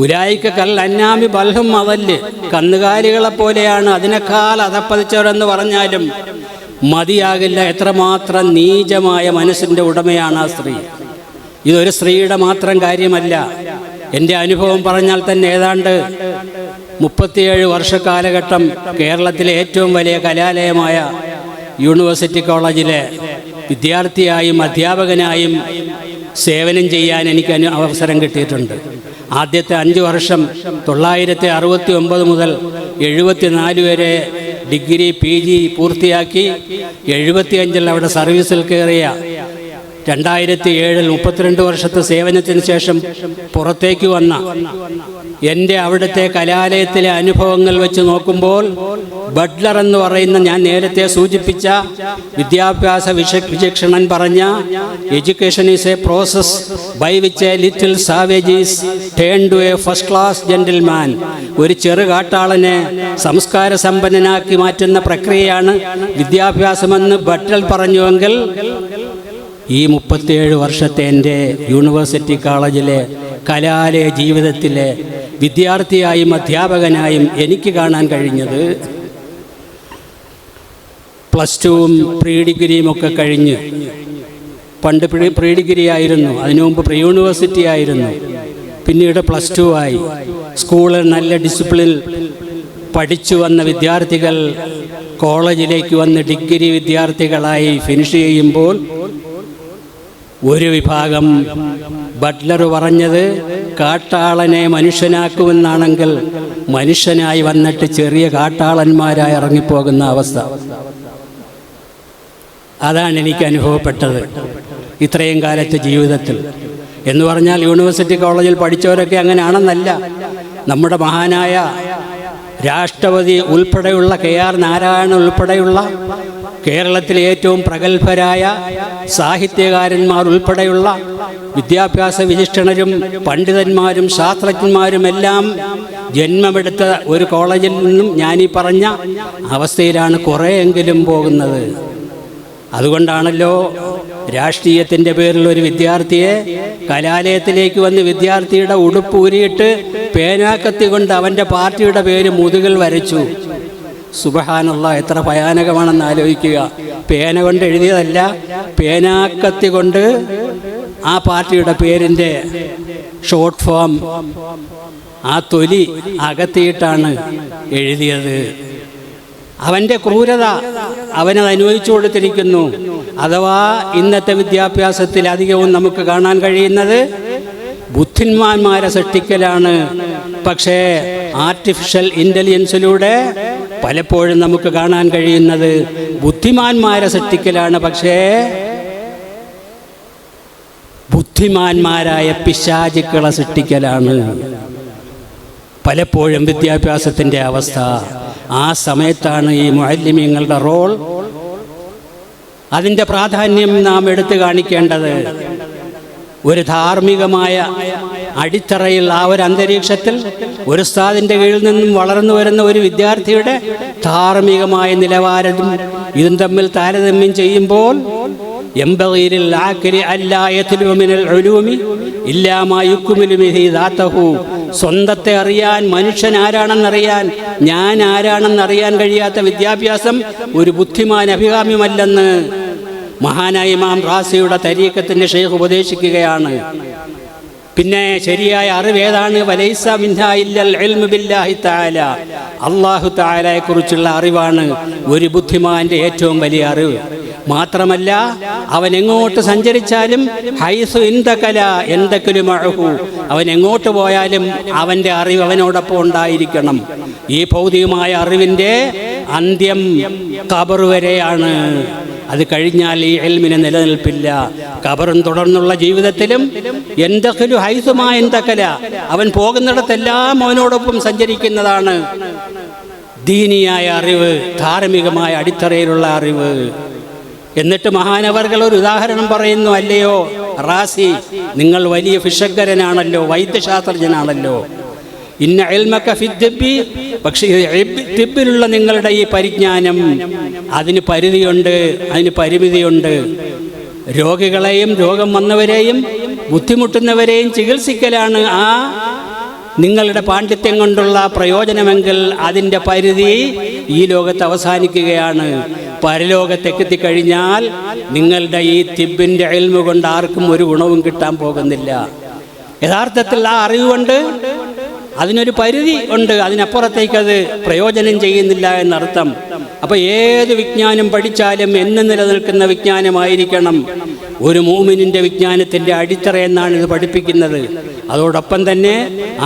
ഉലായിക്ക കൽ അന്നാമി ബൽഹും അതല്ല്, കന്നുകാലികളെപ്പോലെയാണ്, അതിനേക്കാൾ അതപ്പതിച്ചവരെന്ന് പറഞ്ഞാലും മതിയാകില്ല. എത്രമാത്രം നീചമായ മനസ്സിൻ്റെ ഉടമയാണ് ആ സ്ത്രീ. ഇതൊരു സ്ത്രീയുടെ മാത്രം കാര്യമല്ല. എൻ്റെ അനുഭവം പറഞ്ഞാൽ തന്നെ ഏതാണ്ട് 37 വർഷക്കാലഘട്ടം കേരളത്തിലെ ഏറ്റവും വലിയ കലാലയമായ യൂണിവേഴ്സിറ്റി കോളേജിലെ വിദ്യാർത്ഥിയായും അധ്യാപകനായും സേവനം ചെയ്യാൻ എനിക്ക് അവസരം കിട്ടിയിട്ടുണ്ട്. ആദ്യത്തെ 5 വർഷം 1969 മുതൽ 74 വരെ ഡിഗ്രി PG പൂർത്തിയാക്കി 75-ൽ അവിടെ സർവീസിൽ കയറിയ 2007-ൽ 32 വർഷത്തെ സേവനത്തിന് ശേഷം പുറത്തേക്ക് വന്ന എൻ്റെ അവിടുത്തെ കലാലയത്തിലെ അനുഭവങ്ങൾ വെച്ച് നോക്കുമ്പോൾ ബട്ട്ലർ എന്ന് പറയുന്ന ഞാൻ നേരത്തെ സൂചിപ്പിച്ച വിദ്യാഭ്യാസ വിചക്ഷണൻ പറഞ്ഞ education is a process by which a little savage is turn to a first class gentleman. ഒരു ചെറു കാട്ടാളനെ സംസ്കാര സമ്പന്നനാക്കി മാറ്റുന്ന പ്രക്രിയയാണ് വിദ്യാഭ്യാസമെന്ന് ബട്ട്ലർ പറഞ്ഞുവെങ്കിൽ ഈ 37 വർഷത്തെ എൻ്റെ യൂണിവേഴ്സിറ്റി കോളേജിലെ കലാലയ ജീവിതത്തിലെ വിദ്യാർത്ഥിയായും അധ്യാപകനായും എനിക്ക് കാണാൻ കഴിഞ്ഞത് +2-ഉം പ്രീ ഡിഗ്രിയും ഒക്കെ കഴിഞ്ഞ്, പണ്ട് പ്രീ ഡിഗ്രി ആയിരുന്നു, അതിനു മുമ്പ് പ്രീ യൂണിവേഴ്സിറ്റി ആയിരുന്നു, പിന്നീട് +2 ആയി. സ്കൂളിൽ നല്ല ഡിസിപ്ലിൻ പഠിച്ചു വന്ന വിദ്യാർത്ഥികൾ കോളേജിലേക്ക് വന്ന് ഡിഗ്രി വിദ്യാർത്ഥികളായി ഫിനിഷ് ചെയ്യുമ്പോൾ ഒരു വിഭാഗം ബട്ട്ലർ പറഞ്ഞത് കാട്ടാളനെ മനുഷ്യനാക്കുമെന്നാണെങ്കിൽ മനുഷ്യനായി വന്നിട്ട് ചെറിയ കാട്ടാളന്മാരായി ഇറങ്ങിപ്പോകുന്ന അവസ്ഥ. അതാണ് എനിക്ക് അനുഭവപ്പെട്ടത് ഇത്രയും കാലത്തെ ജീവിതത്തിൽ. എന്ന് പറഞ്ഞാൽ യൂണിവേഴ്സിറ്റി കോളേജിൽ പഠിച്ചവരൊക്കെ അങ്ങനെയാണെന്നല്ല. നമ്മുടെ മഹാനായ രാഷ്ട്രപതി ഉൾപ്പെടെയുള്ള KR നാരായണൻ ഉൾപ്പെടെയുള്ള കേരളത്തിലെ ഏറ്റവും പ്രഗത്ഭരായ സാഹിത്യകാരന്മാർ ഉൾപ്പെടെയുള്ള വിദ്യാഭ്യാസ വിചിഷ്ടണരും പണ്ഡിതന്മാരും ശാസ്ത്രജ്ഞന്മാരും എല്ലാം ജന്മമെടുത്ത ഒരു കോളേജിൽ നിന്നും ഞാനീ പറഞ്ഞ അവസ്ഥയിലാണ് കുറേയെങ്കിലും പോകുന്നത്. അതുകൊണ്ടാണല്ലോ രാഷ്ട്രീയത്തിൻ്റെ പേരിൽ ഒരു വിദ്യാർത്ഥിയെ കലാലയത്തിലേക്ക് വന്ന് വിദ്യാർത്ഥിയുടെ ഉടുപ്പ് ഊരിയിട്ട് പേനാക്കത്തി കൊണ്ട് അവൻ്റെ പാർട്ടിയുടെ പേര് മുതുകിൽ വരച്ചു. സുബ്ഹാനല്ലാഹ്, എത്ര ഭയാനകമാണെന്ന് ആലോചിക്കുക. പേന കൊണ്ട് എഴുതിയതല്ല, പേനാക്കത്തി കൊണ്ട് ആ പാർട്ടിയുടെ പേരിൻ്റെ ഷോർട്ട് ഫോം ആ തൊലി അകത്തിയിട്ടാണ് എഴുതിയത്. അവൻ്റെ ക്രൂരത അവനത് അനുഭവിച്ചു കൊടുത്തിരിക്കുന്നു. അഥവാ ഇന്നത്തെ വിദ്യാഭ്യാസത്തിൽ അധികവും നമുക്ക് കാണാൻ കഴിയുന്നത് ബുദ്ധിമാന്മാരെ സൃഷ്ടിക്കലാണ്. പക്ഷേ ആർട്ടിഫിഷ്യൽ ഇൻ്റലിജൻസിലൂടെ പലപ്പോഴും നമുക്ക് കാണാൻ കഴിയുന്നത് ബുദ്ധിമാന്മാരെ സൃഷ്ടിക്കലാണ്. പക്ഷേ ബുദ്ധിമാന്മാരായ പിശാചുക്കളെ സൃഷ്ടിക്കലാണ് പലപ്പോഴും വിദ്യാഭ്യാസത്തിൻ്റെ അവസ്ഥ. ആ സമയത്താണ് ഈ മുഅല്ലിമീങ്ങളുടെ റോൾ, അതിൻ്റെ പ്രാധാന്യം നാം എടുത്തു കാണിക്കേണ്ടത്. ഒരു ധാർമ്മികമായ അടിത്തറയിൽ, ആ ഒരു അന്തരീക്ഷത്തിൽ ഒരു ഉസ്താദിൻ്റെ കീഴിൽ നിന്നും വളർന്നു വരുന്ന ഒരു വിദ്യാർത്ഥിയുടെ ധാർമ്മികമായ നിലവാരവും ഇതും തമ്മിൽ താരതമ്യം ചെയ്യുമ്പോൾ സ്വന്തത്തെ അറിയാൻ, മനുഷ്യൻ ആരാണെന്നറിയാൻ, ഞാൻ ആരാണെന്നറിയാൻ കഴിയാത്ത വിദ്യാഭ്യാസം ഒരു ബുദ്ധിമാൻ അഭികാമ്യമല്ലെന്ന് മഹാനായ ഇമാം റാസിയുടെ തരീഖത്തിന്റെ ഷെയ്ഖ് ഉപദേശിക്കുകയാണ്. പിന്നെ ശരിയായ അറിവ് ഏതാണ്? വലൈസ മിൻഹാ ഇല്ലൽ ഇൽമു ബില്ലാഹി തആല, അല്ലാഹു തആലയെ കുറിച്ചുള്ള അറിവാണ് ഒരു ബുദ്ധിമാന്റെ ഏറ്റവും വലിയ അറിവ്. മാത്രമല്ല അവൻ എങ്ങോട്ട് സഞ്ചരിച്ചാലും ഹൈസു ഇൻതകല എന്തകലു മഅഹു, അവൻ എങ്ങോട്ട് പോയാലും അവൻ്റെ അറിവ് അവനോടൊപ്പം ഉണ്ടായിരിക്കണം. ഈ ഭൗതികമായ അറിവിൻ്റെ അന്ത്യം ഖബർ വരെയാണ്. അത് കഴിഞ്ഞാൽ ഈ ഇൽമിന് നിലനിൽപ്പില്ല. ഖബറും തുടർന്നുള്ള ജീവിതത്തിലും എന്തകലു ഹൈസുമാ എന്തകല, അവൻ പോകുന്നിടത്തെല്ലാം അവനോടൊപ്പം സഞ്ചരിക്കുന്നതാണ് ദീനിയായ അറിവ്, ധാർമ്മികമായ അടിത്തറയിലുള്ള അറിവ്. എന്നിട്ട് മഹാനവർകൾ ഒരു ഉദാഹരണം പറയുന്നു, അല്ലയോ റാസി, നിങ്ങൾ വലിയ ഫിഷക്കരനാണല്ലോ, വൈദ്യശാസ്ത്രജ്ഞനാണല്ലോ. ഇന്ന ഇൽമക ഫിദ്ദിബ്ബി, പക്ഷേ തിബ്ബിലുള്ള നിങ്ങളുടെ ഈ പരിജ്ഞാനം അതിന് പരിധിയുണ്ട്, അതിന് പരിമിതിയുണ്ട്. രോഗികളെയും രോഗം വന്നവരെയും ബുദ്ധിമുട്ടുന്നവരെയും ചികിത്സിക്കലാണ് ആ നിങ്ങളുടെ പാണ്ഡിത്യം കൊണ്ടുള്ള പ്രയോജനമെങ്കിൽ അതിൻ്റെ പരിധി ഈ ലോകത്ത് അവസാനിക്കുകയാണ്. പരലോകത്തെത്തിക്കഴിഞ്ഞാൽ നിങ്ങളുടെ ഈ തിബ്ബിൻ്റെ ഇൽമു കൊണ്ട് ആർക്കും ഒരു ഗുണവും കിട്ടാൻ പോകുന്നില്ല. യഥാർത്ഥത്തിൽ ആ അറിവ് കൊണ്ട് അതിനൊരു പരിധി ഉണ്ട്, അതിനപ്പുറത്തേക്ക് അത് പ്രയോജനം ചെയ്യുന്നില്ല എന്നർത്ഥം. അപ്പോൾ ഏത് വിജ്ഞാനം പഠിച്ചാലും എന്ന് നിലനിൽക്കുന്ന വിജ്ഞാനമായിരിക്കണം ഒരു മൂമിനിൻ്റെ വിജ്ഞാനത്തിൻ്റെ അടിത്തറ എന്നാണ് ഇത് പഠിപ്പിക്കുന്നത്. അതോടൊപ്പം തന്നെ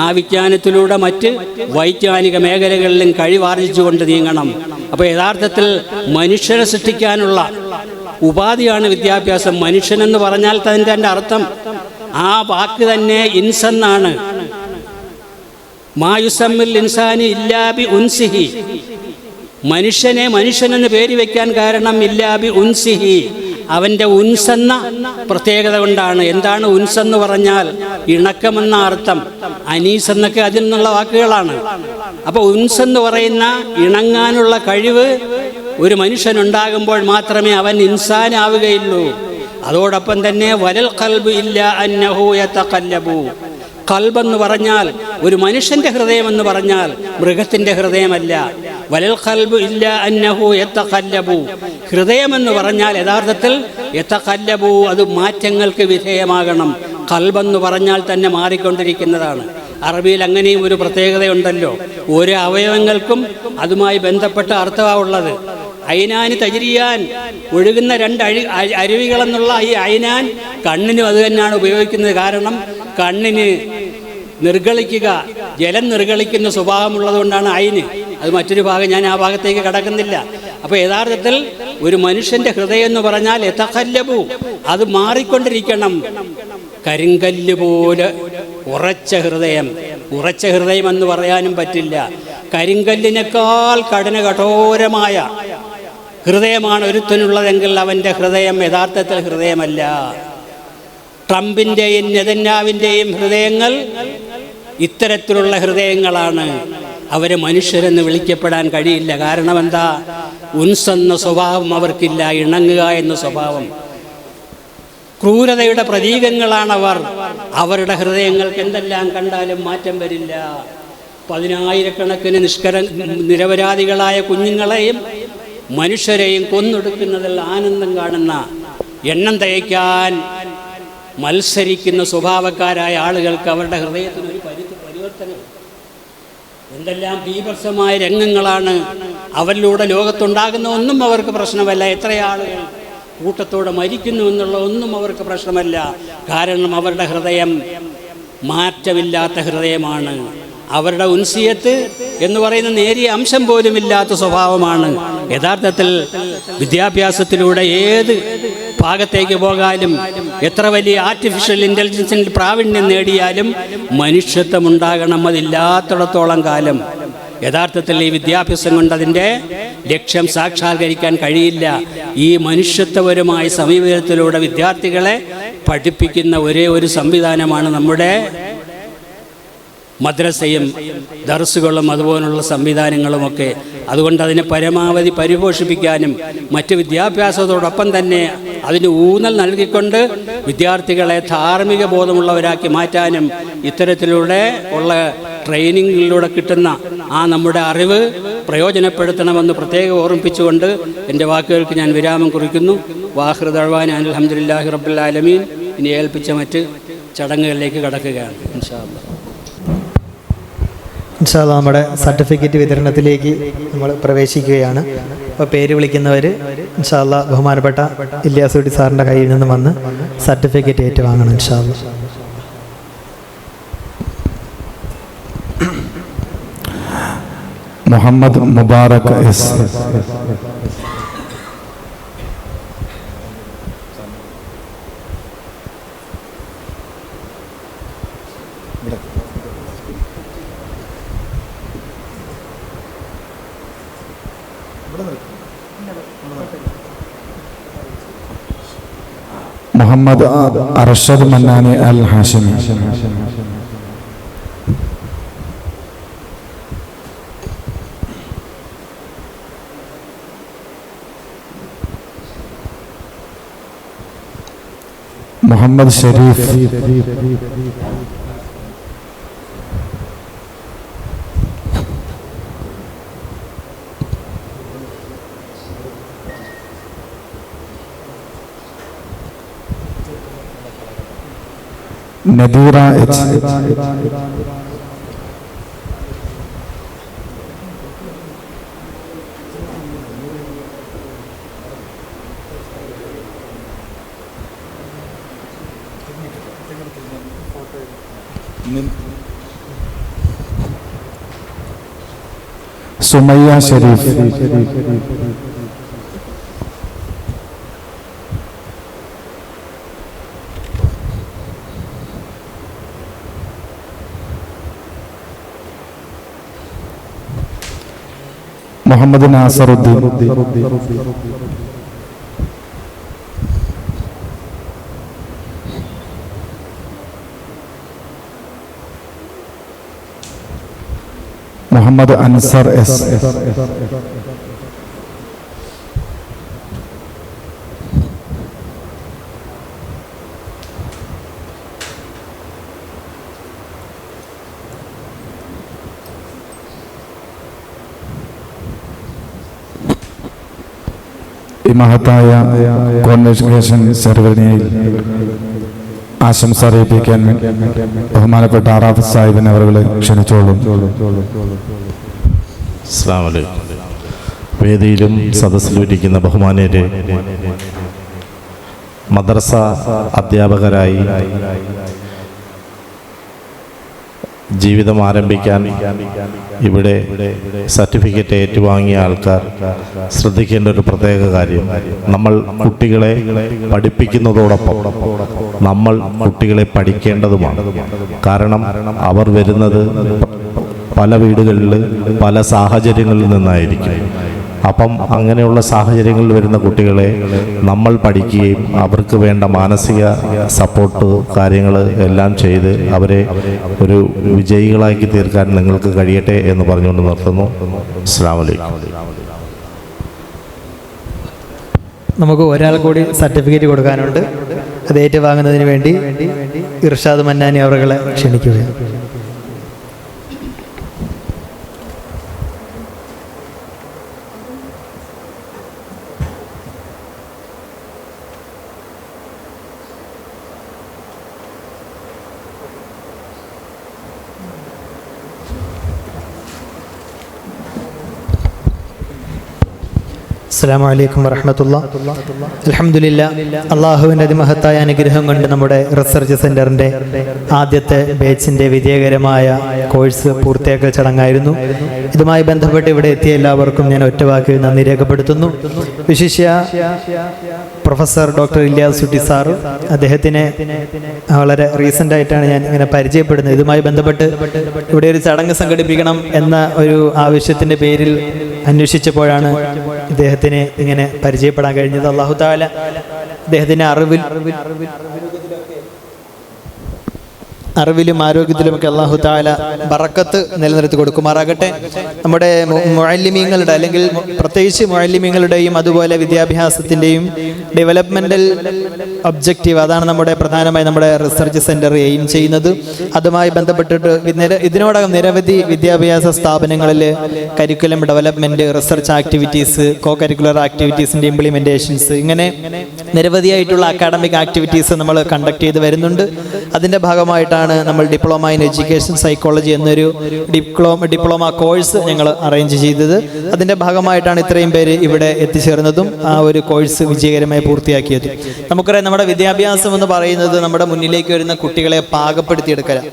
ആ വിജ്ഞാനത്തിലൂടെ മറ്റ് വൈജ്ഞാനിക മേഖലകളിലും കഴിവാർജിച്ചുകൊണ്ട് നീങ്ങണം. അപ്പോൾ യഥാർത്ഥത്തിൽ മനുഷ്യനെ സൃഷ്ടിക്കാനുള്ള ഉപാധിയാണ് വിദ്യാഭ്യാസം. മനുഷ്യനെന്ന് പറഞ്ഞാൽ അതിൻ്റെ അർത്ഥം, ആ വാക്ക് തന്നെ ഇൻസെന്നാണ്. മായുസമ്മിൽ ഇൻസാനി ഇല്ലാബി ഉൻസിഹി, മനുഷ്യനെ മനുഷ്യനെന്ന് പേര് വയ്ക്കാൻ കാരണം ഇല്ലാബി ഉൻസിഹി, അവൻ്റെ ഉൻസെന്ന പ്രത്യേകത കൊണ്ടാണ്. എന്താണ് ഉൻസെന്ന് പറഞ്ഞാൽ? ഇണക്കമെന്ന അർത്ഥം. അനീസ് എന്നൊക്കെ അതിൽ നിന്നുള്ള വാക്കുകളാണ്. അപ്പോൾ ഉൻസെന്ന് പറയുന്ന ഇണങ്ങാനുള്ള കഴിവ് ഒരു മനുഷ്യനുണ്ടാകുമ്പോൾ മാത്രമേ അവൻ ഇൻസാനാവുകയുള്ളൂ. അതോടൊപ്പം തന്നെ വലൽ ഖൽബു ഇല്ല അന്നഹു യതഖല്ലബു, ഖൽബെന്ന് പറഞ്ഞാൽ ഒരു മനുഷ്യൻ്റെ ഹൃദയമെന്ന് പറഞ്ഞാൽ മൃഗത്തിൻ്റെ ഹൃദയമല്ല. വലൽ ഖൽബു ഇല്ല അന്നഹു യതഖല്ലബു, ഹൃദയമെന്ന് പറഞ്ഞാൽ യഥാർത്ഥത്തിൽ യതഖല്ലബു, അത് മാറ്റങ്ങൾക്ക് വിധേയമാകണം. ഖൽബെന്ന് പറഞ്ഞാൽ തന്നെ മാറിക്കൊണ്ടിരിക്കുന്നതാണ്. അറബിയിൽ അങ്ങനെയും ഒരു പ്രത്യേകതയുണ്ടല്ലോ, ഓരോ അവയവങ്ങൾക്കും അതുമായി ബന്ധപ്പെട്ട അർത്ഥമാണുള്ളത്. ഐനാനി തജ്രിയാൻ, ഒഴുകുന്ന രണ്ട് അരുവികളെന്നുള്ള ഈ ഐനാൻ കണ്ണിനും അത് തന്നെയാണ് ഉപയോഗിക്കുന്നത്. കാരണം കണ്ണിന് നിർഗളിക്കുക, ജലം നിർഗളിക്കുന്ന സ്വഭാവമുള്ളത് കൊണ്ടാണ് ഐന്. അത് മറ്റൊരു ഭാഗം, ഞാൻ ആ ഭാഗത്തേക്ക് കടക്കുന്നില്ല. അപ്പോൾ യഥാർത്ഥത്തിൽ ഒരു മനുഷ്യൻ്റെ ഹൃദയം എന്ന് പറഞ്ഞാൽ യതഖല്ലബു, അത് മാറിക്കൊണ്ടിരിക്കണം. കരിങ്കല്ല് പോലെ ഉറച്ച ഹൃദയം, ഉറച്ച ഹൃദയം എന്ന് പറയാനും പറ്റില്ല. കരിങ്കല്ലിനേക്കാൾ കഠോരമായ ഹൃദയമാണ് ഒരുത്തനുള്ളതെങ്കിൽ അവൻ്റെ ഹൃദയം യഥാർത്ഥത്തിൽ ഹൃദയമല്ല. ട്രംപിൻ്റെയും നെതന്യാഹുവിൻ്റെയും ഹൃദയങ്ങൾ ഇത്തരത്തിലുള്ള ഹൃദയങ്ങളാണ്. അവരെ മനുഷ്യരെന്ന് വിളിക്കപ്പെടാൻ കഴിയില്ല. കാരണം എന്താ? ഉൻസെന്ന സ്വഭാവം അവർക്കില്ല, ഇണങ്ങുക എന്ന സ്വഭാവം. ക്രൂരതയുടെ പ്രതീകങ്ങളാണവർ. അവരുടെ ഹൃദയങ്ങൾക്ക് എന്തെല്ലാം കണ്ടാലും മാറ്റം വരില്ല. 10,000 നിരപരാധികളായ കുഞ്ഞുങ്ങളെയും മനുഷ്യരെയും കൊന്നൊടുക്കുന്നതിൽ ആനന്ദം കാണുന്ന, എണ്ണം തയ്ക്കാൻ മത്സരിക്കുന്ന സ്വഭാവക്കാരായ ആളുകൾക്ക് അവരുടെ ഹൃദയത്തിനൊരു പരിവർത്തനം. എന്തെല്ലാം ഭീഭത്സമായ രംഗങ്ങളാണ് അവരിലൂടെ ലോകത്തുണ്ടാകുന്ന ഒന്നും അവർക്ക് പ്രശ്നമല്ല. എത്ര ആളുകൾ കൂട്ടത്തോടെ മരിക്കുന്നു എന്നുള്ള ഒന്നും അവർക്ക് പ്രശ്നമല്ല. കാരണം അവരുടെ ഹൃദയം മാറ്റമില്ലാത്ത ഹൃദയമാണ്. അവരുടെ ഉൻസിയത്ത് എന്ന് പറയുന്ന നേരിയ അംശം പോലും ഇല്ലാത്ത സ്വഭാവമാണ്. യഥാർത്ഥത്തിൽ വിദ്യാഭ്യാസത്തിലൂടെ ഏത് ഭാഗത്തേക്ക് പോകാനും എത്ര വലിയ ആർട്ടിഫിഷ്യൽ ഇൻ്റലിജൻസിൽ പ്രാവീണ്യം നേടിയാലും മനുഷ്യത്വം ഉണ്ടാകണം. അതില്ലാത്തിടത്തോളം കാലം യഥാർത്ഥത്തിൽ ഈ വിദ്യാഭ്യാസം കൊണ്ട് അതിൻ്റെ ലക്ഷ്യം സാക്ഷാത്കരിക്കാൻ കഴിയില്ല. ഈ മനുഷ്യത്വപരമായ സമീപനത്തിലൂടെ വിദ്യാർത്ഥികളെ പഠിപ്പിക്കുന്ന ഒരേ ഒരു സംവിധാനമാണ് നമ്മുടെ മദ്രസയും ദർസുകളും അതുപോലുള്ള സംവിധാനങ്ങളുമൊക്കെ. അതുകൊണ്ട് അതിനെ പരമാവധി പരിപോഷിപ്പിക്കാനും മറ്റ് വിദ്യാഭ്യാസത്തോടൊപ്പം തന്നെ അതിന് ഊന്നൽ നൽകിക്കൊണ്ട് വിദ്യാർത്ഥികളെ ധാർമ്മിക ബോധമുള്ളവരാക്കി മാറ്റാനും ഇത്തരത്തിലൂടെ ഉള്ള ട്രെയിനിങ്ങിലൂടെ കിട്ടുന്ന ആ നമ്മുടെ അറിവ് പ്രയോജനപ്പെടുത്തണമെന്ന് പ്രത്യേകം ഓർമ്മിപ്പിച്ചുകൊണ്ട് എൻ്റെ വാക്കുകൾക്ക് ഞാൻ വിരാമം കുറിക്കുന്നു. വാഹിർ ദഅ്വാന അൽഹംദുലില്ലാഹി റബ്ബിൽ ആലമീൻ. ഇനി ഏൽപ്പിച്ച മറ്റ് ചടങ്ങുകളിലേക്ക് കടക്കുകയാണ്. ഇൻഷാ അല്ലാഹ്. ഇൻഷാ അല്ലാഹ് നമ്മുടെ സർട്ടിഫിക്കറ്റ് വിതരണത്തിലേക്ക് നമ്മൾ പ്രവേശിക്കുകയാണ്. അപ്പോൾ പേര് വിളിക്കുന്നവർ ഇൻഷാ അല്ലാഹ് ബഹുമാനപ്പെട്ട ഇല്യാസുട്ടി സാറിൻ്റെ കയ്യിൽ നിന്ന് വന്ന് സർട്ടിഫിക്കറ്റ് ഏറ്റുവാങ്ങണം. ഇൻഷാ അല്ലാഹ്. മുഹമ്മദ് മുബാറക് എസ്, മുഹമ്മദ് അർഷദ് മന്നാനി അൽ ഹാഷിമി, മുഹമ്മദ് ഷരീഫ്, നദീറ എച്ച്, സുമയ്യ ഷരീഫ്, മുഹമ്മദ് നാസറുദ്ദീൻ, മുഹമ്മദ് അൻസർ എസ്, ഈ മഹത്തായ കോൺവെക്കേഷൻ സെറമണിയിൽ ആശംസ അറിയിപ്പിക്കാൻ ബഹുമാനപ്പെട്ട അറാഫത്ത് സാഹിബിനെ അവരെ ക്ഷണിച്ചോളും. അസ്സലാമു അലൈക്കും. വേദിയിലും സദസ്സിലും ഇരിക്കുന്ന ബഹുമാന്യരെ, മദ്രസ അധ്യാപകരായി ജീവിതം ആരംഭിക്കാൻ ഇവിടെ സർട്ടിഫിക്കറ്റ് ഏറ്റുവാങ്ങിയ ആൾക്കാർ ശ്രദ്ധിക്കേണ്ട ഒരു പ്രത്യേക കാര്യം, നമ്മൾ കുട്ടികളെ പഠിപ്പിക്കുന്നതോടൊപ്പം നമ്മൾ കുട്ടികളെ പഠിക്കേണ്ടതുമാണ്. കാരണം അവർ വരുന്നത് പല വീടുകളിൽ പല സാഹചര്യങ്ങളിൽ നിന്നായിരിക്കും. അപ്പം അങ്ങനെയുള്ള സാഹചര്യങ്ങളിൽ വരുന്ന കുട്ടികളെ നമ്മൾ പഠിക്കുകയും അവർക്ക് വേണ്ട മാനസിക സപ്പോർട്ട് കാര്യങ്ങൾ എല്ലാം ചെയ്ത് അവരെ ഒരു വിജയികളാക്കി തീർക്കാൻ നിങ്ങൾക്ക് കഴിയട്ടെ എന്ന് പറഞ്ഞുകൊണ്ട് നിർത്തുന്നു. അസ്സലാമു അലൈക്കും. നമുക്ക് ഒരാൾ കൂടി സർട്ടിഫിക്കറ്റ് കൊടുക്കാനുണ്ട്. അത് ഏറ്റുവാങ്ങുന്നതിന് വേണ്ടി ഇർഷാദ് മന്നാനി അവരെ ക്ഷണിക്കുകയാണ്. അസ്സലാമു അലൈക്കും വറഹ്മത്തുള്ളാഹി. അൽഹംദുലില്ലാ, അള്ളാഹുവിൻ്റെ അതിമഹത്തായ അനുഗ്രഹം കൊണ്ട് നമ്മുടെ റിസർച്ച് സെൻ്ററിൻ്റെ ആദ്യത്തെ ബാച്ചിൻ്റെ വിജയകരമായ കോഴ്സ് പൂർത്തിയാക്കൽ ചടങ്ങായിരുന്നു. ഇതുമായി ബന്ധപ്പെട്ട് ഇവിടെ എത്തിയ എല്ലാവർക്കും ഞാൻ ഒറ്റവാക്കിൽ നന്ദി രേഖപ്പെടുത്തുന്നു. വിശിഷ്യ പ്രൊഫസർ ഡോക്ടർ ഇല്യാസ് കുട്ടി സാർ, അദ്ദേഹത്തിനെ വളരെ റീസെൻ്റ് ആയിട്ടാണ് ഞാൻ ഇങ്ങനെ പരിചയപ്പെടുന്നത്. ഇതുമായി ബന്ധപ്പെട്ട് ഇവിടെ ഒരു ചടങ്ങ് സംഘടിപ്പിക്കണം എന്ന ഒരു ആവശ്യത്തിൻ്റെ പേരിൽ അന്വേഷിച്ചപ്പോഴാണ് ഇദ്ദേഹത്തിന് ഇങ്ങനെ പരിചയപ്പെടാൻ കഴിഞ്ഞത്. അല്ലാഹു തആല അദ്ദേഹത്തിൻ്റെ അറിവിലും ആരോഗ്യത്തിലുമൊക്കെ അല്ലാഹു തആല ബറക്കത്ത് നിലനിർത്തി കൊടുക്കുമാറാകട്ടെ. നമ്മുടെ മുഅല്ലിമീങ്ങളുടെ അല്ലെങ്കിൽ പ്രത്യേകിച്ച് മുഅല്ലിമീങ്ങളുടെയും അതുപോലെ വിദ്യാഭ്യാസത്തിൻ്റെയും ഡെവലപ്മെൻ്റൽ ഒബ്ജക്റ്റീവ്, അതാണ് നമ്മുടെ പ്രധാനമായി നമ്മുടെ റിസർച്ച് സെൻറ്റർ എയിം ചെയ്യുന്നത്. അതുമായി ബന്ധപ്പെട്ടിട്ട് ഇതിനോടകം നിരവധി വിദ്യാഭ്യാസ സ്ഥാപനങ്ങളിൽ curriculum development, research activities, co-curricular ആക്ടിവിറ്റീസിൻ്റെ ഇംപ്ലിമെൻറ്റേഷൻസ്, ഇങ്ങനെ നിരവധിയായിട്ടുള്ള അക്കാഡമിക് ആക്ടിവിറ്റീസ് നമ്മൾ കണ്ടക്ട് ചെയ്ത് വരുന്നുണ്ട്. അതിൻ്റെ ഭാഗമായിട്ടാണ് നമ്മൾ ഡിപ്ലോമ ഇൻ എഡ്യൂക്കേഷൻ സൈക്കോളജി എന്നൊരു ഡിപ്ലോമ കോഴ്സ് ഞങ്ങൾ അറേഞ്ച് ചെയ്തത്. അതിൻ്റെ ഭാഗമായിട്ടാണ് ഇത്രയും പേര് ഇവിടെ എത്തിച്ചേർന്നതും ആ ഒരു കോഴ്സ് വിജയകരമായി പൂർത്തിയാക്കിയത്. നമുക്കറിയാം, നമ്മുടെ വിദ്യാഭ്യാസം എന്ന് പറയുന്നത് നമ്മുടെ മുന്നിലേക്ക് വരുന്ന കുട്ടികളെ പാകപ്പെടുത്തിയെടുക്കലാണ്.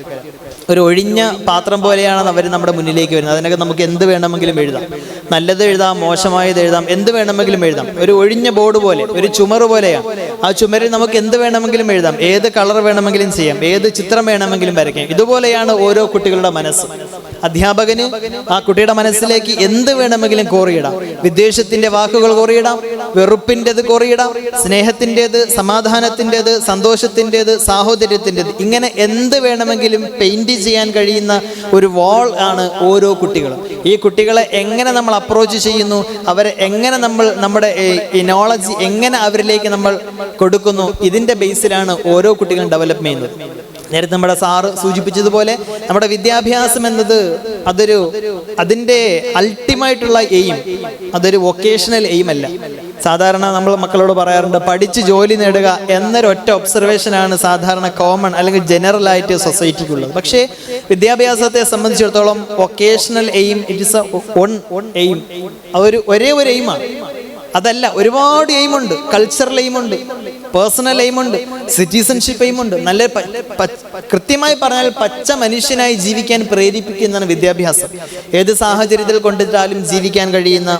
ഒരു ഒഴിഞ്ഞ പാത്രം പോലെയാണ് അവർ നമ്മുടെ മുന്നിലേക്ക് വരുന്നത്. അതിനൊക്കെ നമുക്ക് എന്ത് വേണമെങ്കിലും എഴുതാം, നല്ലത് എഴുതാം, മോശമായത് എഴുതാം, എന്ത് വേണമെങ്കിലും എഴുതാം. ഒരു ഒഴിഞ്ഞ ബോർഡ് പോലെ, ഒരു ചുമർ പോലെയാണ്. ആ ചുമരിൽ നമുക്ക് എന്ത് വേണമെങ്കിലും എഴുതാം, ഏത് കളർ വേണമെങ്കിലും ചെയ്യാം, ഏത് ചിത്രം വേണമെങ്കിലും വരയ്ക്കാം. ഇതുപോലെയാണ് ഓരോ കുട്ടികളുടെ മനസ്സ്. അധ്യാപകന് ആ കുട്ടിയുടെ മനസ്സിലേക്ക് എന്ത് വേണമെങ്കിലും കോറിയിടാം. വിദ്വേഷത്തിന്റെ വാക്കുകൾ കോറിയിടാം, വെറുപ്പിൻ്റെത് കോറിയിടാം, സ്നേഹത്തിൻ്റെത്, സമാധാനത്തിൻ്റെത്, സന്തോഷത്തിൻ്റെത്, സാഹോദര്യത്തിൻ്റെത്, ഇങ്ങനെ എന്ത് വേണമെങ്കിലും പെയിന്റ് ചെയ്യാൻ കഴിയുന്ന ഒരു വാൾ ആണ് ഓരോ കുട്ടികളും. ഈ കുട്ടികളെ എങ്ങനെ നമ്മൾ അപ്രോച്ച് ചെയ്യുന്നു, അവരെ എങ്ങനെ നമ്മൾ നമ്മുടെ ഈ നോളജ് എങ്ങനെ അവരിലേക്ക് നമ്മൾ കൊടുക്കുന്നു, ഇതിൻ്റെ ബേസിലാണ് ഓരോ കുട്ടികളും ഡെവലപ്പ് ചെയ്യുന്നത്. നേരത്തെ നമ്മുടെ സാറ് സൂചിപ്പിച്ചതുപോലെ നമ്മുടെ വിദ്യാഭ്യാസം എന്നത് അതിൻ്റെ അൾട്ടിമേറ്റുള്ള എയിം, അതൊരു വൊക്കേഷണൽ എയിം അല്ല. സാധാരണ നമ്മൾ മക്കളോട് പറയാറുണ്ട്, പഠിച്ച് ജോലി നേടുക എന്നൊരൊറ്റ ഒബ്സർവേഷനാണ് സാധാരണ കോമൺ അല്ലെങ്കിൽ ജനറൽ ആയിട്ട് സൊസൈറ്റിക്കുള്ളത്. പക്ഷേ വിദ്യാഭ്യാസത്തെ സംബന്ധിച്ചിടത്തോളം vocational aim it is one aim, ഒരേ ഒരു എയിമാണ്. അതല്ല, ഒരുപാട് എയിമുണ്ട്. കൾച്ചറൽ എയിമുണ്ട്, പേഴ്സണൽ എയിമുണ്ട്, സിറ്റിസൺഷിപ്പ് എയിമുണ്ട്. നല്ല കൃത്യമായി പറഞ്ഞാൽ പച്ച മനുഷ്യനായി ജീവിക്കാൻ പ്രേരിപ്പിക്കുന്നതാണ് വിദ്യാഭ്യാസം. ഏത് സാഹചര്യത്തിൽ കൊണ്ടിട്ടാലും ജീവിക്കാൻ കഴിയുന്ന,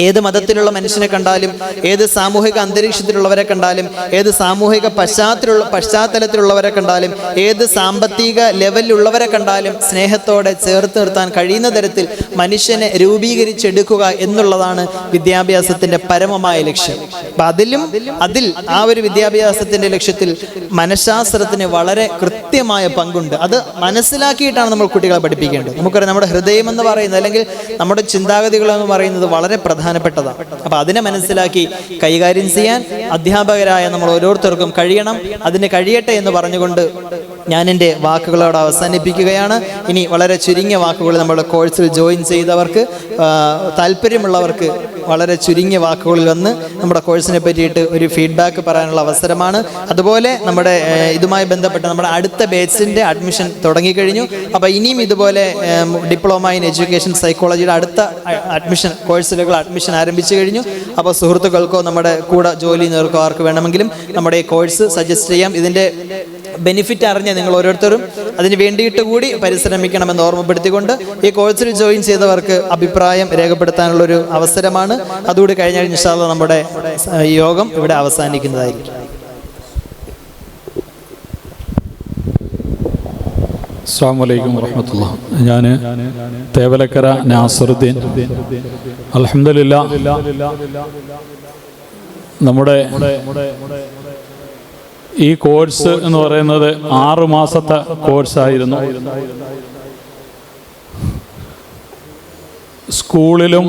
ഏത് മതത്തിലുള്ള മനുഷ്യനെ കണ്ടാലും, ഏത് സാമൂഹിക അന്തരീക്ഷത്തിലുള്ളവരെ കണ്ടാലും, ഏത് സാമൂഹിക പശ്ചാത്തലത്തിലുള്ളവരെ കണ്ടാലും, ഏത് സാമ്പത്തിക ലെവലിലുള്ളവരെ കണ്ടാലും സ്നേഹത്തോടെ ചേർത്ത് നിർത്താൻ കഴിയുന്ന തരത്തിൽ മനുഷ്യനെ രൂപീകരിച്ചെടുക്കുക എന്നുള്ളതാണ് വിദ്യാഭ്യാസത്തിന്റെ പരമമായ ലക്ഷ്യം. അതിൽ ആ ഒരു വിദ്യാഭ്യാസത്തിന്റെ ലക്ഷ്യത്തിൽ മനഃശാസ്ത്രത്തിന് വളരെ കൃത്യമായ പങ്കുണ്ട്. അത് മനസ്സിലാക്കിയിട്ടാണ് നമ്മൾ കുട്ടികളെ പഠിപ്പിക്കേണ്ടത്. നമുക്കറിയാം, നമ്മുടെ ഹൃദയം എന്ന് പറയുന്നത് അല്ലെങ്കിൽ നമ്മുടെ ചിന്താഗതികൾ എന്ന് പറയുന്നത് വളരെ പ്രധാനപ്പെട്ടതാണ്. അപ്പം അതിനെ മനസ്സിലാക്കി കൈകാര്യം ചെയ്യാൻ അധ്യാപകരായ നമ്മൾ ഓരോരുത്തർക്കും കഴിയണം. അതിന് കഴിയട്ടെ എന്ന് പറഞ്ഞുകൊണ്ട് ഞാൻ എൻ്റെ വാക്കുകളോട് അവസാനിപ്പിക്കുകയാണ്. ഇനി വളരെ ചുരുങ്ങിയ വാക്കുകൾ നമ്മുടെ കോഴ്സിൽ ജോയിൻ ചെയ്തവർക്ക്, താല്പര്യമുള്ളവർക്ക് വളരെ ചുരുങ്ങിയ വാക്കുകളിൽ വന്ന് നമ്മുടെ കോഴ്സിനെ പറ്റിയിട്ട് ഒരു ഫീഡ്ബാക്ക് പറയാനുള്ള അവസരമാണ്. അതുപോലെ നമ്മുടെ ഇതുമായി ബന്ധപ്പെട്ട നമ്മുടെ അടുത്ത ബാച്ചിൻ്റെ അഡ്മിഷൻ തുടങ്ങിക്കഴിഞ്ഞു. അപ്പോൾ ഇനിയും ഇതുപോലെ ഡിപ്ലോമ ഇൻ എഡ്യൂക്കേഷൻ സൈക്കോളജിയുടെ അടുത്ത കോഴ്സുകൾ അഡ്മിഷൻ ആരംഭിച്ചു കഴിഞ്ഞു. അപ്പോൾ സുഹൃത്തുക്കൾക്കോ നമ്മുടെ കൂടെ ജോലി നേർക്കോ ആർക്ക് വേണമെങ്കിലും നമ്മുടെ ഈ കോഴ്സ് സജസ്റ്റ് ചെയ്യാം. ഇതിൻ്റെ ബെനിഫിറ്റ് അറിഞ്ഞ് നിങ്ങൾ ഓരോരുത്തരും അതിന് വേണ്ടിയിട്ട് കൂടി പരിശ്രമിക്കണമെന്ന് ഓർമ്മപ്പെടുത്തിക്കൊണ്ട് ഈ കോഴ്സിൽ ജോയിൻ ചെയ്തവർക്ക് അഭിപ്രായം രേഖപ്പെടുത്താനുള്ളൊരു അവസരമാണ്. അതുകൂടി കഴിഞ്ഞാൽ ഇൻഷാ അല്ലാഹ് നമ്മുടെ യോഗം ഇവിടെ അവസാനിക്കുന്നതായിരിക്കും. അസ്സലാമു അലൈക്കും വറഹ്മത്തുള്ളാഹി. ഞാൻ തേവലക്കര നാസറുദ്ദീൻ. അൽഹംദുലില്ലാഹ്, നമ്മുടെ ഈ കോഴ്സ് എന്ന് പറയുന്നത് 6 മാസത്തെ കോഴ്സായിരുന്നു. സ്കൂളിലും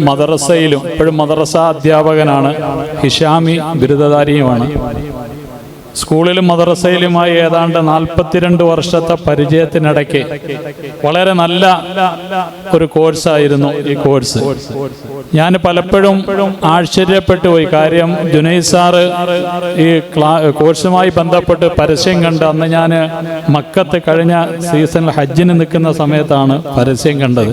മദ്രസയിലും, ഇപ്പോഴും മദ്രസ അധ്യാപകനാണ്, ഹിഷാമി ബിരുദധാരിയുമാണ്. സ്കൂളിലും മദ്രസയിലുമായി ഏതാണ്ട് 42 വർഷത്തെ പരിചയത്തിനിടയ്ക്ക് വളരെ നല്ല ഒരു കോഴ്സായിരുന്നു ഈ കോഴ്സ്. ഞാൻ പലപ്പോഴും ആശ്ചര്യപ്പെട്ടു പോയി. കാര്യം ജുനൈദ് സാറ് ഈ കോഴ്സുമായി ബന്ധപ്പെട്ട് പരസ്യം കണ്ട്, അന്ന് ഞാൻ മക്കത്ത് കഴിഞ്ഞ സീസണിൽ ഹജ്ജിന് നിൽക്കുന്ന സമയത്താണ് പരസ്യം കണ്ടത്.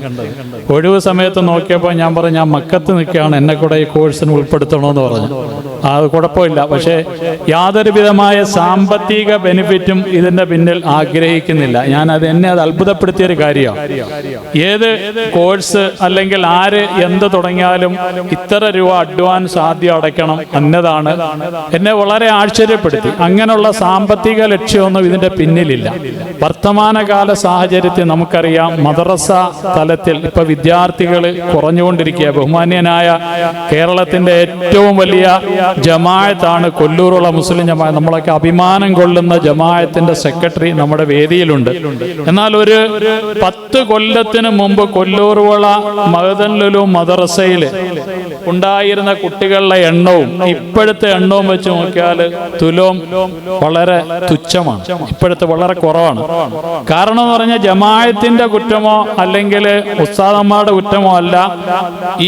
ഒഴിവ് സമയത്ത് നോക്കിയപ്പോൾ ഞാൻ പറഞ്ഞു, ഞാൻ മക്കത്ത് നിൽക്കുകയാണ്, എന്നെ കൂടെ ഈ കോഴ്സിന് ഉൾപ്പെടുത്തണമെന്ന് പറഞ്ഞു. അത് കുഴപ്പമില്ല, പക്ഷേ യാതൊരു വിധമായ സാമ്പത്തിക ബെനിഫിറ്റും ഇതിൻ്റെ പിന്നിൽ ആഗ്രഹിക്കുന്നില്ല. എന്നെ അത് അത്ഭുതപ്പെടുത്തിയൊരു കാര്യമാണ്. ഏത് കോഴ്സ് അല്ലെങ്കിൽ ആര് എന്ത് തുടങ്ങിയാലും ഇത്ര രൂപ അഡ്വാൻസ് ആദ്യം അടയ്ക്കണം എന്നതാണ് എന്നെ വളരെ ആശ്ചര്യപ്പെടുത്തി. അങ്ങനെയുള്ള സാമ്പത്തിക ലക്ഷ്യമൊന്നും ഇതിൻ്റെ പിന്നിലില്ല. വർത്തമാനകാല സാഹചര്യത്തിൽ നമുക്കറിയാം, മദ്രസ തലത്തിൽ ഇപ്പൊ വിദ്യാർത്ഥികൾ കുറഞ്ഞുകൊണ്ടിരിക്കുക. ബഹുമാന്യനായ കേരളത്തിന്റെ ഏറ്റവും വലിയ ജമാഅത്താണ് കൊല്ലൂറുള്ള മുസ്ലിം ജമാഅത്ത്. നമ്മളൊക്കെ അഭിമാനം കൊള്ളുന്ന ജമാഅത്തിന്റെ സെക്രട്ടറി നമ്മുടെ വേദിയിലുണ്ട്. എന്നാൽ ഒരു 10 കൊല്ലത്തിന് മുമ്പ് കൊല്ലൂറുള്ള മഹദൻലുലു മദ്രസയിൽ ഉണ്ടായിരുന്ന കുട്ടികളുടെ എണ്ണവും ഇപ്പോഴത്തെ എണ്ണവും വെച്ച് നോക്കിയാൽ തുലോം വളരെ തുച്ഛമാണ്. ഇപ്പോഴത്തെ വളരെ കുറവാണ്. കാരണം എന്ന് പറഞ്ഞാൽ ജമാഅത്തിന്റെ കുറ്റമോ അല്ലെങ്കിൽ ഉസ്താദന്മാരുടെ കുറ്റമോ അല്ല.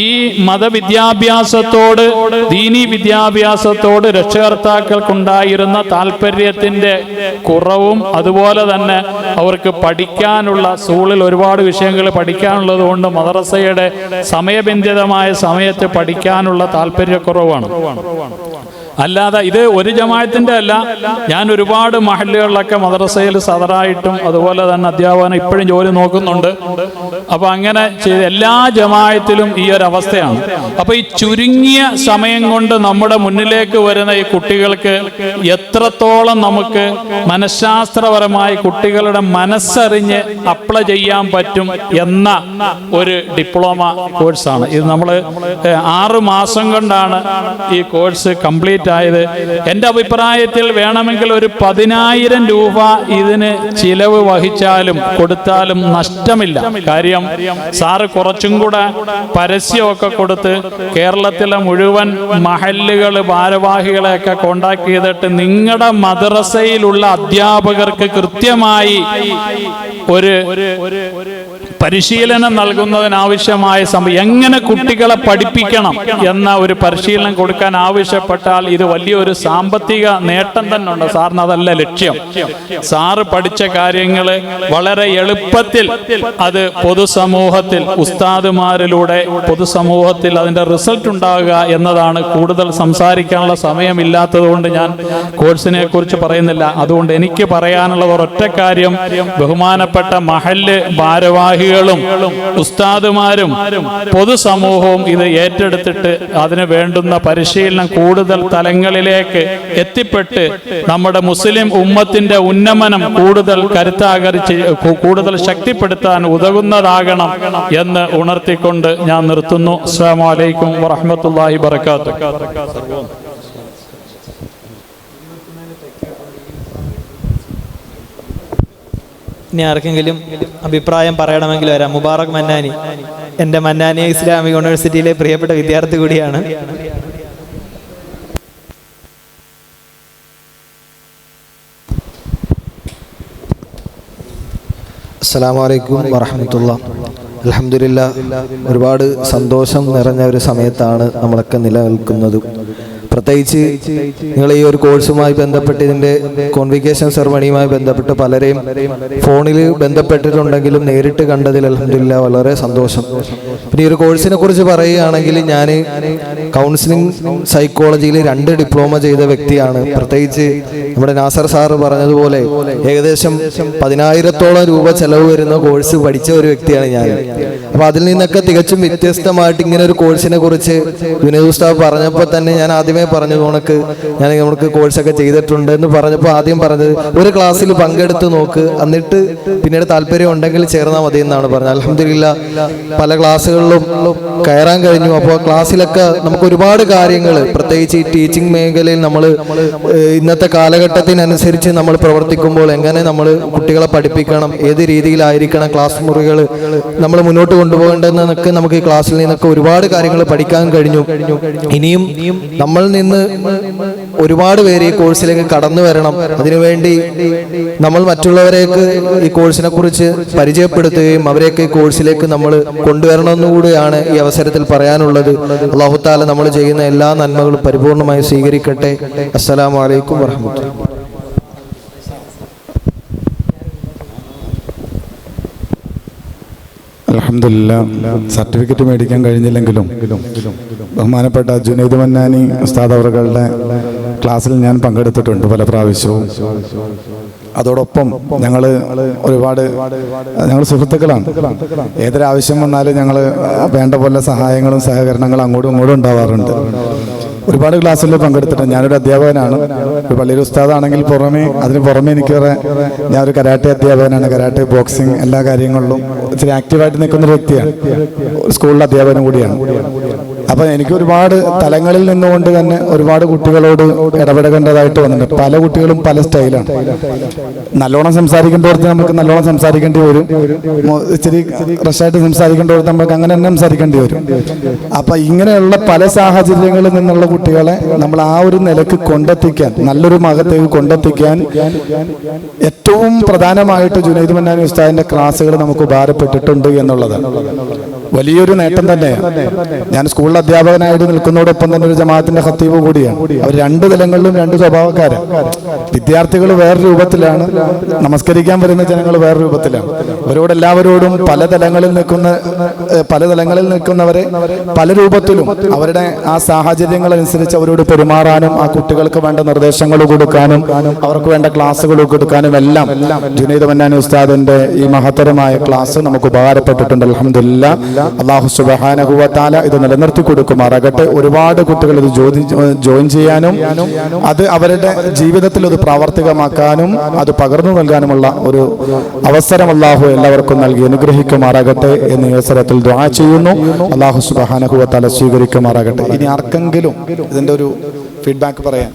ഈ മതവിദ്യാഭ്യാസത്തോട്, ദീനി വിദ്യാഭ്യാസത്തോട് രക്ഷകർത്താക്കൾക്കുണ്ടായിരുന്ന താല്പര്യത്തിന്റെ കുറവും, അതുപോലെ തന്നെ അവർക്ക് പഠിക്കാനുള്ള സ്കൂളിൽ ഒരുപാട് വിഷയങ്ങൾ പഠിക്കാനുള്ളത് കൊണ്ട് മദ്രസയുടെ സമയബന്ധിതമായ സമയത്ത് പഠിക്കാനുള്ള താല്പര്യക്കുറവാണ്. അല്ലാതെ ഇത് ഒരു ജമാഅത്തിന്റെ അല്ല. ഞാൻ ഒരുപാട് മഹല്ലുകളിലൊക്കെ മദ്രസയിൽ സദറായിട്ടും അതുപോലെ തന്നെ അധ്യാപനം ഇപ്പോഴും ജോലി നോക്കുന്നുണ്ട്. അപ്പൊ അങ്ങനെ ചെയ്ത് എല്ലാ ജമാഅത്തിലും ഈ ഒരു അവസ്ഥയാണ്. അപ്പൊ ഈ ചുരുങ്ങിയ സമയം കൊണ്ട് നമ്മുടെ മുന്നിലേക്ക് വരുന്ന ഈ കുട്ടികൾക്ക് എത്രത്തോളം നമുക്ക് മനഃശാസ്ത്രപരമായി കുട്ടികളുടെ മനസ്സറിഞ്ഞ് അപ്ലൈ ചെയ്യാൻ പറ്റും എന്ന ഒരു ഡിപ്ലോമ കോഴ്സാണ് ഇത്. നമ്മൾ 6 മാസം കൊണ്ടാണ് ഈ കോഴ്സ് കംപ്ലീറ്റ് ആയത്. എൻ്റെ അഭിപ്രായത്തിൽ വേണമെങ്കിൽ ഒരു 10,000 രൂപ ഇതിന് ചിലവ് വഹിച്ചാലും കൊടുത്താലും നഷ്ടമില്ല. കാര്യം സാറ് കുറച്ചും കൂടെ പരസ്യമൊക്കെ കൊടുത്ത് കേരളത്തിലെ മുഴുവൻ മഹല്ലുകൾ ഭാരവാഹികളെയൊക്കെ കോണ്ടാക്ട് ചെയ്തിട്ട് നിങ്ങളുടെ മദ്രസയിലുള്ള അധ്യാപകർക്ക് കൃത്യമായി ഒരു പരിശീലനം നൽകുന്നതിനാവശ്യമായ സമയം, എങ്ങനെ കുട്ടികളെ പഠിപ്പിക്കണം എന്ന ഒരു പരിശീലനം കൊടുക്കാൻ ആവശ്യപ്പെട്ടാൽ ഇത് വലിയൊരു സാമ്പത്തിക നേട്ടം തന്നെ ഉണ്ട്. സാറിന് അതല്ല ലക്ഷ്യം. സാറ് പഠിച്ച കാര്യങ്ങൾ വളരെ എളുപ്പത്തിൽ അത് പൊതുസമൂഹത്തിൽ ഉസ്താദുമാരിലൂടെ പൊതുസമൂഹത്തിൽ അതിന്റെ റിസൾട്ട് ഉണ്ടാവുക എന്നതാണ്. കൂടുതൽ സംസാരിക്കാനുള്ള സമയമില്ലാത്തത് കൊണ്ട് ഞാൻ കോഴ്സിനെ കുറിച്ച് പറയുന്നില്ല. അതുകൊണ്ട് എനിക്ക് പറയാനുള്ളത് ഒരൊറ്റ കാര്യം, ബഹുമാനപ്പെട്ട മഹല്ല് ഭാരവാഹികളും ഉസ്താദുമാരും പൊതുസമൂഹവും ഇത് ഏറ്റെടുത്തിട്ട് അതിന് വേണ്ടുന്ന പരിശീലനം കൂടുതൽ തലങ്ങളിലേക്ക് എത്തിപ്പെട്ട് നമ്മുടെ മുസ്ലിം ഉമ്മത്തിന്റെ ഉന്നമനം കൂടുതൽ കരുത്താകരിച്ച് കൂടുതൽ ശക്തിപ്പെടുത്താൻ ഉതകുന്നതാകണം എന്ന് ഉണർത്തിക്കൊണ്ട് ഞാൻ നിർത്തുന്നു. അസ്സലാമു അലൈക്കും വറഹ്മത്തുള്ളാഹി വബറകാതുഹു. ഇനി ആർക്കെങ്കിലും അഭിപ്രായം പറയണമെങ്കിൽ വരാം. മുബാറക് മന്നാനി, എൻ്റെ മന്നാനി ഇസ്ലാമിക് യൂണിവേഴ്സിറ്റിയിലെ പ്രിയപ്പെട്ട വിദ്യാർത്ഥി കൂടിയാണ്. അസ്സലാമു അലൈക്കും വറഹ്മത്തുള്ളാഹി. അൽഹംദുലില്ലാ, ഒരുപാട് സന്തോഷം നിറഞ്ഞ ഒരു സമയത്താണ് നമ്മളൊക്കെ നിലനിൽക്കുന്നത്. പ്രത്യേകിച്ച് നിങ്ങൾ ഈ ഒരു കോഴ്സുമായി ബന്ധപ്പെട്ട് ഇതിൻ്റെ കോൺവിക്കേഷൻ സെറമണിയുമായി ബന്ധപ്പെട്ട് പലരെയും ഫോണിൽ ബന്ധപ്പെട്ടിട്ടുണ്ടെങ്കിലും നേരിട്ട് കണ്ടതിൽ അൽഹംദുലില്ലാ വളരെ സന്തോഷം. പിന്നെ ഈ ഒരു കോഴ്സിനെ കുറിച്ച് പറയുകയാണെങ്കിൽ ഞാൻ കൗൺസിലിംഗ് സൈക്കോളജിയിൽ 2 ഡിപ്ലോമ ചെയ്ത വ്യക്തിയാണ്. പ്രത്യേകിച്ച് നമ്മുടെ നാസർ സാറ് പറഞ്ഞതുപോലെ ഏകദേശം 10,000-ഓളം രൂപ ചെലവ് വരുന്ന കോഴ്സ് പഠിച്ച ഒരു വ്യക്തിയാണ് ഞാൻ. അപ്പോൾ അതിൽ നിന്നൊക്കെ തികച്ചും വ്യത്യസ്തമായിട്ട് ഇങ്ങനെ ഒരു കോഴ്സിനെ കുറിച്ച് ജുനൈദ് ഉസ്താദ് പറഞ്ഞപ്പോൾ തന്നെ ഞാൻ ആദ്യമേ പറഞ്ഞു, നമുക്ക് കോഴ്സൊക്കെ ചെയ്തിട്ടുണ്ട് എന്ന് പറഞ്ഞപ്പോൾ ആദ്യം പറഞ്ഞത് ഒരു ക്ലാസ്സിൽ പങ്കെടുത്ത് നോക്ക്, എന്നിട്ട് പിന്നീട് താല്പര്യം ഉണ്ടെങ്കിൽ ചേർന്നാൽ മതി എന്നാണ് പറഞ്ഞത്. അൽഹംദുലില്ലാ പല ക്ലാസ്സുകളിലും കയറാൻ കഴിഞ്ഞു. അപ്പോൾ ക്ലാസ്സിലൊക്കെ നമുക്ക് ഒരുപാട് കാര്യങ്ങൾ, പ്രത്യേകിച്ച് ഈ ടീച്ചിങ് മേഖലയിൽ നമ്മൾ ഇന്നത്തെ കാലഘട്ടത്തിനനുസരിച്ച് നമ്മൾ പ്രവർത്തിക്കുമ്പോൾ എങ്ങനെ നമ്മൾ കുട്ടികളെ പഠിപ്പിക്കണം, ഏത് രീതിയിലായിരിക്കണം ക്ലാസ് മുറികൾ നമ്മൾ മുന്നോട്ട് കൊണ്ടുപോകേണ്ടതെന്നൊക്കെ നമുക്ക് ഈ ക്ലാസ്സിൽ നിന്നൊക്കെ ഒരുപാട് കാര്യങ്ങൾ പഠിക്കാൻ കഴിഞ്ഞു. ഇനിയും നമ്മൾ നിന്ന് ഒരുപാട് പേര് ഈ കോഴ്സിലേക്ക് കടന്നു വരണം. അതിനുവേണ്ടി നമ്മൾ മറ്റുള്ളവരേക്ക് ഈ കോഴ്സിനെ കുറിച്ച് പരിചയപ്പെടുത്തുകയും അവരെയൊക്കെ ഈ കോഴ്സിലേക്ക് നമ്മൾ കൊണ്ടുവരണമെന്നുകൂടിയാണ് ഈ അവസരത്തിൽ പറയാനുള്ളത്. അല്ലാഹു തആല നമ്മൾ ചെയ്യുന്ന എല്ലാ നന്മകളും പരിപൂർണമായി സ്വീകരിക്കട്ടെ. അസ്സലാമു അലൈക്കും വറഹ്മത്തുള്ളാഹി. അൽഹംദുലില്ലാ, സർട്ടിഫിക്കറ്റ് മേടിക്കാൻ കഴിഞ്ഞില്ലെങ്കിലും ബഹുമാനപ്പെട്ട ജുനൈദ് മന്നാനി ഉസ്താദ് അവരുടെ ക്ലാസ്സിൽ ഞാൻ പങ്കെടുത്തിട്ടുണ്ട് പല പ്രാവശ്യവും. അതോടൊപ്പം ഞങ്ങൾ സുഹൃത്തുക്കളാണ്. ഏതൊരാവശ്യം വന്നാലും ഞങ്ങൾ വേണ്ട പോലെ സഹായങ്ങളും സഹകരണങ്ങളും അങ്ങോട്ടും ഇങ്ങോട്ടും ഉണ്ടാവാറുണ്ട്. ഒരുപാട് ക്ലാസ്സിൽ പങ്കെടുത്തിട്ടുണ്ട്. ഞാനൊരു അധ്യാപകനാണ്. ഒരു പള്ളിയിൽ ഉസ്താദാണെങ്കിൽ അതിന് പുറമെ ഞാനൊരു കരാട്ടെ അധ്യാപകനാണ്. കരാട്ടെ, ബോക്സിങ്, എല്ലാ കാര്യങ്ങളിലും ഇച്ചിരി ആക്റ്റീവായിട്ട് നിൽക്കുന്നൊരു വ്യക്തിയാണ്. സ്കൂളിലെ അധ്യാപകനും കൂടിയാണ്. അപ്പം എനിക്ക് ഒരുപാട് തലങ്ങളിൽ നിന്നുകൊണ്ട് തന്നെ ഒരുപാട് കുട്ടികളോട് ഇടപെടേണ്ടതായിട്ട് വന്നിട്ടുണ്ട്. പല കുട്ടികളും പല സ്റ്റൈലാണ്. നല്ലോണം സംസാരിക്കേണ്ടവർക്ക് നമുക്ക് നല്ലോണം സംസാരിക്കേണ്ടി വരും. ഇച്ചിരി റഷായിട്ട് സംസാരിക്കേണ്ടവർക്ക് നമുക്ക് അങ്ങനെ തന്നെ സംസാരിക്കേണ്ടി വരും. അപ്പം ഇങ്ങനെയുള്ള പല സാഹചര്യങ്ങളിൽ നിന്നുള്ള കുട്ടികളെ നമ്മൾ ആ ഒരു നിലക്ക് കൊണ്ടെത്തിക്കാൻ, നല്ലൊരു ഭാഗത്തേക്ക് കൊണ്ടെത്തിക്കാൻ ഏറ്റവും പ്രധാനമായിട്ട് ജുനൈദ് മന്നാനി ഉസ്താദിന്റെ ക്ലാസ്സുകൾ നമുക്ക് ഉപകാരപ്പെട്ടിട്ടുണ്ട് എന്നുള്ളതാണ് വലിയൊരു നേട്ടം തന്നെയാണ്. ഞാൻ സ്കൂളിൽ അധ്യാപകനായിട്ട് നിൽക്കുന്നതോടൊപ്പം തന്നെ ഒരു ജമാഅത്തിന്റെ ഖത്തീബ് കൂടിയാണ്. അവർ രണ്ട് തലങ്ങളിലും രണ്ട് സ്വഭാവക്കാരാണ്. വിദ്യാർത്ഥികൾ വേറെ രൂപത്തിലാണ്, നമസ്കരിക്കാൻ വരുന്ന ജനങ്ങൾ വേറെ രൂപത്തിലാണ്. അവരോടെല്ലാവരോടും പല തലങ്ങളിൽ നിൽക്കുന്നവരെ പല രൂപത്തിലും അവരുടെ ആ സാഹചര്യങ്ങൾ അനുസരിച്ച് അവരോട് പെരുമാറാനും ആ കുട്ടികൾക്ക് വേണ്ട നിർദ്ദേശങ്ങൾ കൊടുക്കാനും അവർക്ക് വേണ്ട ക്ലാസ്സുകൾ കൊടുക്കാനും എല്ലാം ജുനൈദ് മന്നാനി ഉസ്താദിന്റെ ഈ മഹത്തരമായ ക്ലാസ് നമുക്ക് ഉപകാരപ്പെട്ടിട്ടുണ്ട്. അൽഹംദുലില്ലാഹ്. അല്ലാഹു സുബ്ഹാനഹു വ തആല ഇത് നിലനിർത്തി കൊടുക്കുമാറാകട്ടെ. ഒരുപാട് കുട്ടികൾ ഇത് ജോയിൻ ചെയ്യാനും അത് അവരുടെ ജീവിതത്തിൽ അത് പ്രാവർത്തികമാക്കാനും അത് പകർന്നു നൽകാനുമുള്ള ഒരു അവസരം അല്ലാഹു എല്ലാവർക്കും നൽകി അനുഗ്രഹിക്കുമാറാകട്ടെ എന്ന് ഈ അവസരത്തിൽ ദുആ ചെയ്യുന്നു. അല്ലാഹു സുബ്ഹാനഹു വ തആല സ്വീകരിക്കുമാറാകട്ടെ. ഇനി ആർക്കെങ്കിലും ഇതിന്റെ ഒരു ഫീഡ്ബാക്ക് പറയാൻ?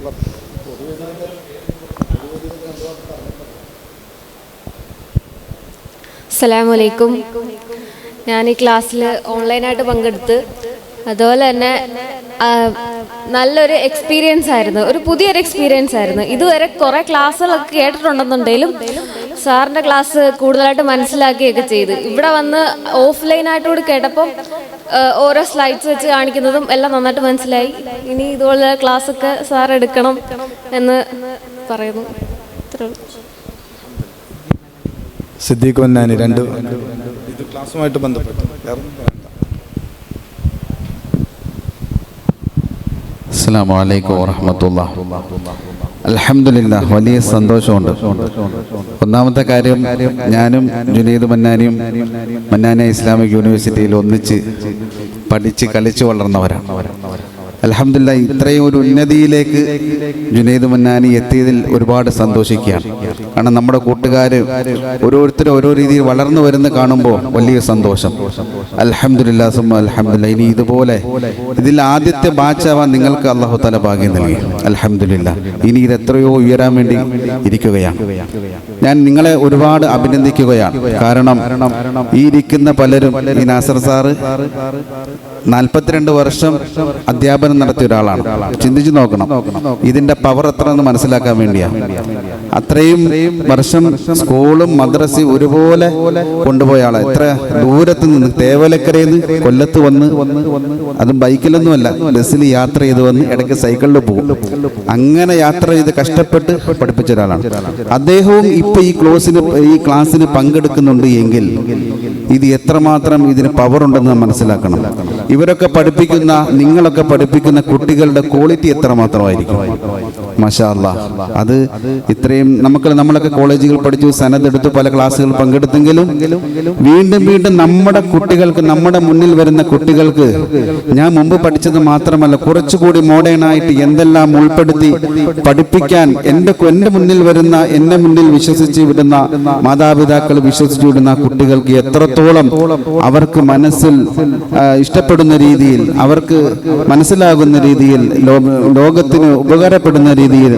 അസ്സലാമു അലൈക്കും. ഞാൻ ഈ ക്ലാസ്സിൽ ഓൺലൈനായിട്ട് പങ്കെടുത്ത് അതുപോലെ തന്നെ നല്ലൊരു എക്സ്പീരിയൻസ് ആയിരുന്നു, ഒരു പുതിയൊരു എക്സ്പീരിയൻസ് ആയിരുന്നു. ഇതുവരെ കുറേ ക്ലാസ്സുകളൊക്കെ കേട്ടിട്ടുണ്ടെന്നുണ്ടെങ്കിലും സാറിൻ്റെ ക്ലാസ് കൂടുതലായിട്ട് മനസ്സിലാക്കുകയൊക്കെ ചെയ്ത് ഇവിടെ വന്ന് ഓഫ്ലൈനായിട്ടൂടെ കേട്ടപ്പം ഓരോ സ്ലൈഡ്സ് വെച്ച് കാണിക്കുന്നതും എല്ലാം നന്നായിട്ട് മനസ്സിലായി. ഇനി ഇതുപോലെ ക്ലാസ്സൊക്കെ സാർ എടുക്കണം എന്ന് പറയുന്നു. സിദ്ദീഖ് മന്നാനി രണ്ട് ഇത് ക്ലാസ്സുമായിട്ട് ബന്ധപ്പെട്ട്. അസ്സലാമു അലൈക്കും വറഹ്മത്തുള്ളാഹി. അൽഹംദുലില്ലാഹ്, വലിയ സന്തോഷമുണ്ട്. ഒന്നാമത്തെ കാര്യം, ഞാനും ജുനൈദ് മന്നാനിയും മന്നാനി ഇസ്ലാമിക് യൂണിവേഴ്സിറ്റിയിൽ ഒന്നിച്ച് പഠിച്ച് കളിച്ചു വളർന്നവരാണ്. അൽഹംദുലില്ലാഹ്, ഇത്രയും ഒരു ഉന്നതിയിലേക്ക് ജുനൈദ് മന്നാനി എത്തിയതിൽ ഒരുപാട് സന്തോഷിക്കുകയാണ്. കാരണം നമ്മുടെ കൂട്ടുകാർ ഓരോരുത്തരും ഓരോ രീതിയിൽ വളർന്നു വരുന്ന കാണുമ്പോൾ വലിയ സന്തോഷം. അൽഹംദുലില്ലാഹ് സുമ്മ അൽഹംദുലില്ലാഹ്. ഇനി ഇതുപോലെ ഇതിൽ ആദ്യത്തെ ബാച്ചാവാൻ നിങ്ങൾക്ക് അല്ലാഹു തആല ഭാഗ്യം നൽകി. അൽഹംദുലില്ലാഹ്. ഇനി ഇത് എത്രയോ ഉയരാൻ വേണ്ടി ഇരിക്കുകയാണ്. ഞാൻ നിങ്ങളെ ഒരുപാട് അഭിനന്ദിക്കുകയാണ്. കാരണം ഈ ഇരിക്കുന്ന പലരും, ഈ നാസർ സാറ് 42 വർഷം അധ്യാപനം നടത്തിയ ഒരാളാണ്. ചിന്തിച്ചു നോക്കണം ഇതിന്റെ പവർ എത്ര എന്ന് മനസ്സിലാക്കാൻ വേണ്ടിയാണ്. അത്രയും വർഷം സ്കൂളും മദ്രസയും ഒരുപോലെ കൊണ്ടുപോയ ആളെ, എത്ര ദൂരത്ത് നിന്ന് തേവലക്കരയിൽ നിന്ന് കൊല്ലത്ത് വന്ന്, അതും ബൈക്കിലൊന്നുമല്ല, ബസ്സിൽ യാത്ര ചെയ്ത് വന്ന് ഇടയ്ക്ക് സൈക്കിളിൽ പോകും. അങ്ങനെ യാത്ര ചെയ്ത് കഷ്ടപ്പെട്ട് പഠിപ്പിച്ച ഒരാളാണ് അദ്ദേഹവും. ഇപ്പൊ ഈ ക്ലാസ്സിന് പങ്കെടുക്കുന്നുണ്ട് എങ്കിൽ ഇത് എത്രമാത്രം ഇതിന് പവർ ഉണ്ടെന്ന് മനസ്സിലാക്കണം. ഇവരൊക്കെ പഠിപ്പിക്കുന്ന, നിങ്ങളൊക്കെ പഠിപ്പിക്കുന്ന കുട്ടികളുടെ ക്വാളിറ്റി എത്രമാത്രമായിരിക്കും. മാഷാ അല്ലാഹ്. അത് ഇത്രയും നമ്മളൊക്കെ കോളേജുകൾ പഠിച്ചു, സനതെടുത്തു, പല ക്ലാസ്സുകൾ പങ്കെടുത്തെങ്കിലും വീണ്ടും നമ്മുടെ കുട്ടികൾക്ക്, നമ്മുടെ മുന്നിൽ വരുന്ന കുട്ടികൾക്ക് ഞാൻ മുമ്പ് പഠിച്ചത് മാത്രമല്ല കുറച്ചുകൂടി മോഡേൺ ആയിട്ട് എന്തെല്ലാം ഉൾപ്പെടുത്തി പഠിപ്പിക്കാൻ എൻ്റെ മുന്നിൽ വരുന്ന, എന്നെ മുന്നിൽ വിശ്വസിച്ച് വിടുന്ന മാതാപിതാക്കൾ വിശ്വസിച്ച് വിടുന്ന കുട്ടികൾക്ക് എത്രത്തോളം അവർക്ക് മനസ്സിൽ ഇഷ്ടപ്പെടുന്ന രീതിയിൽ, അവർക്ക് മനസ്സിലാകുന്ന രീതിയിൽ, ലോകത്തിന് ഉപകാരപ്പെടുന്ന രീതിയിൽ,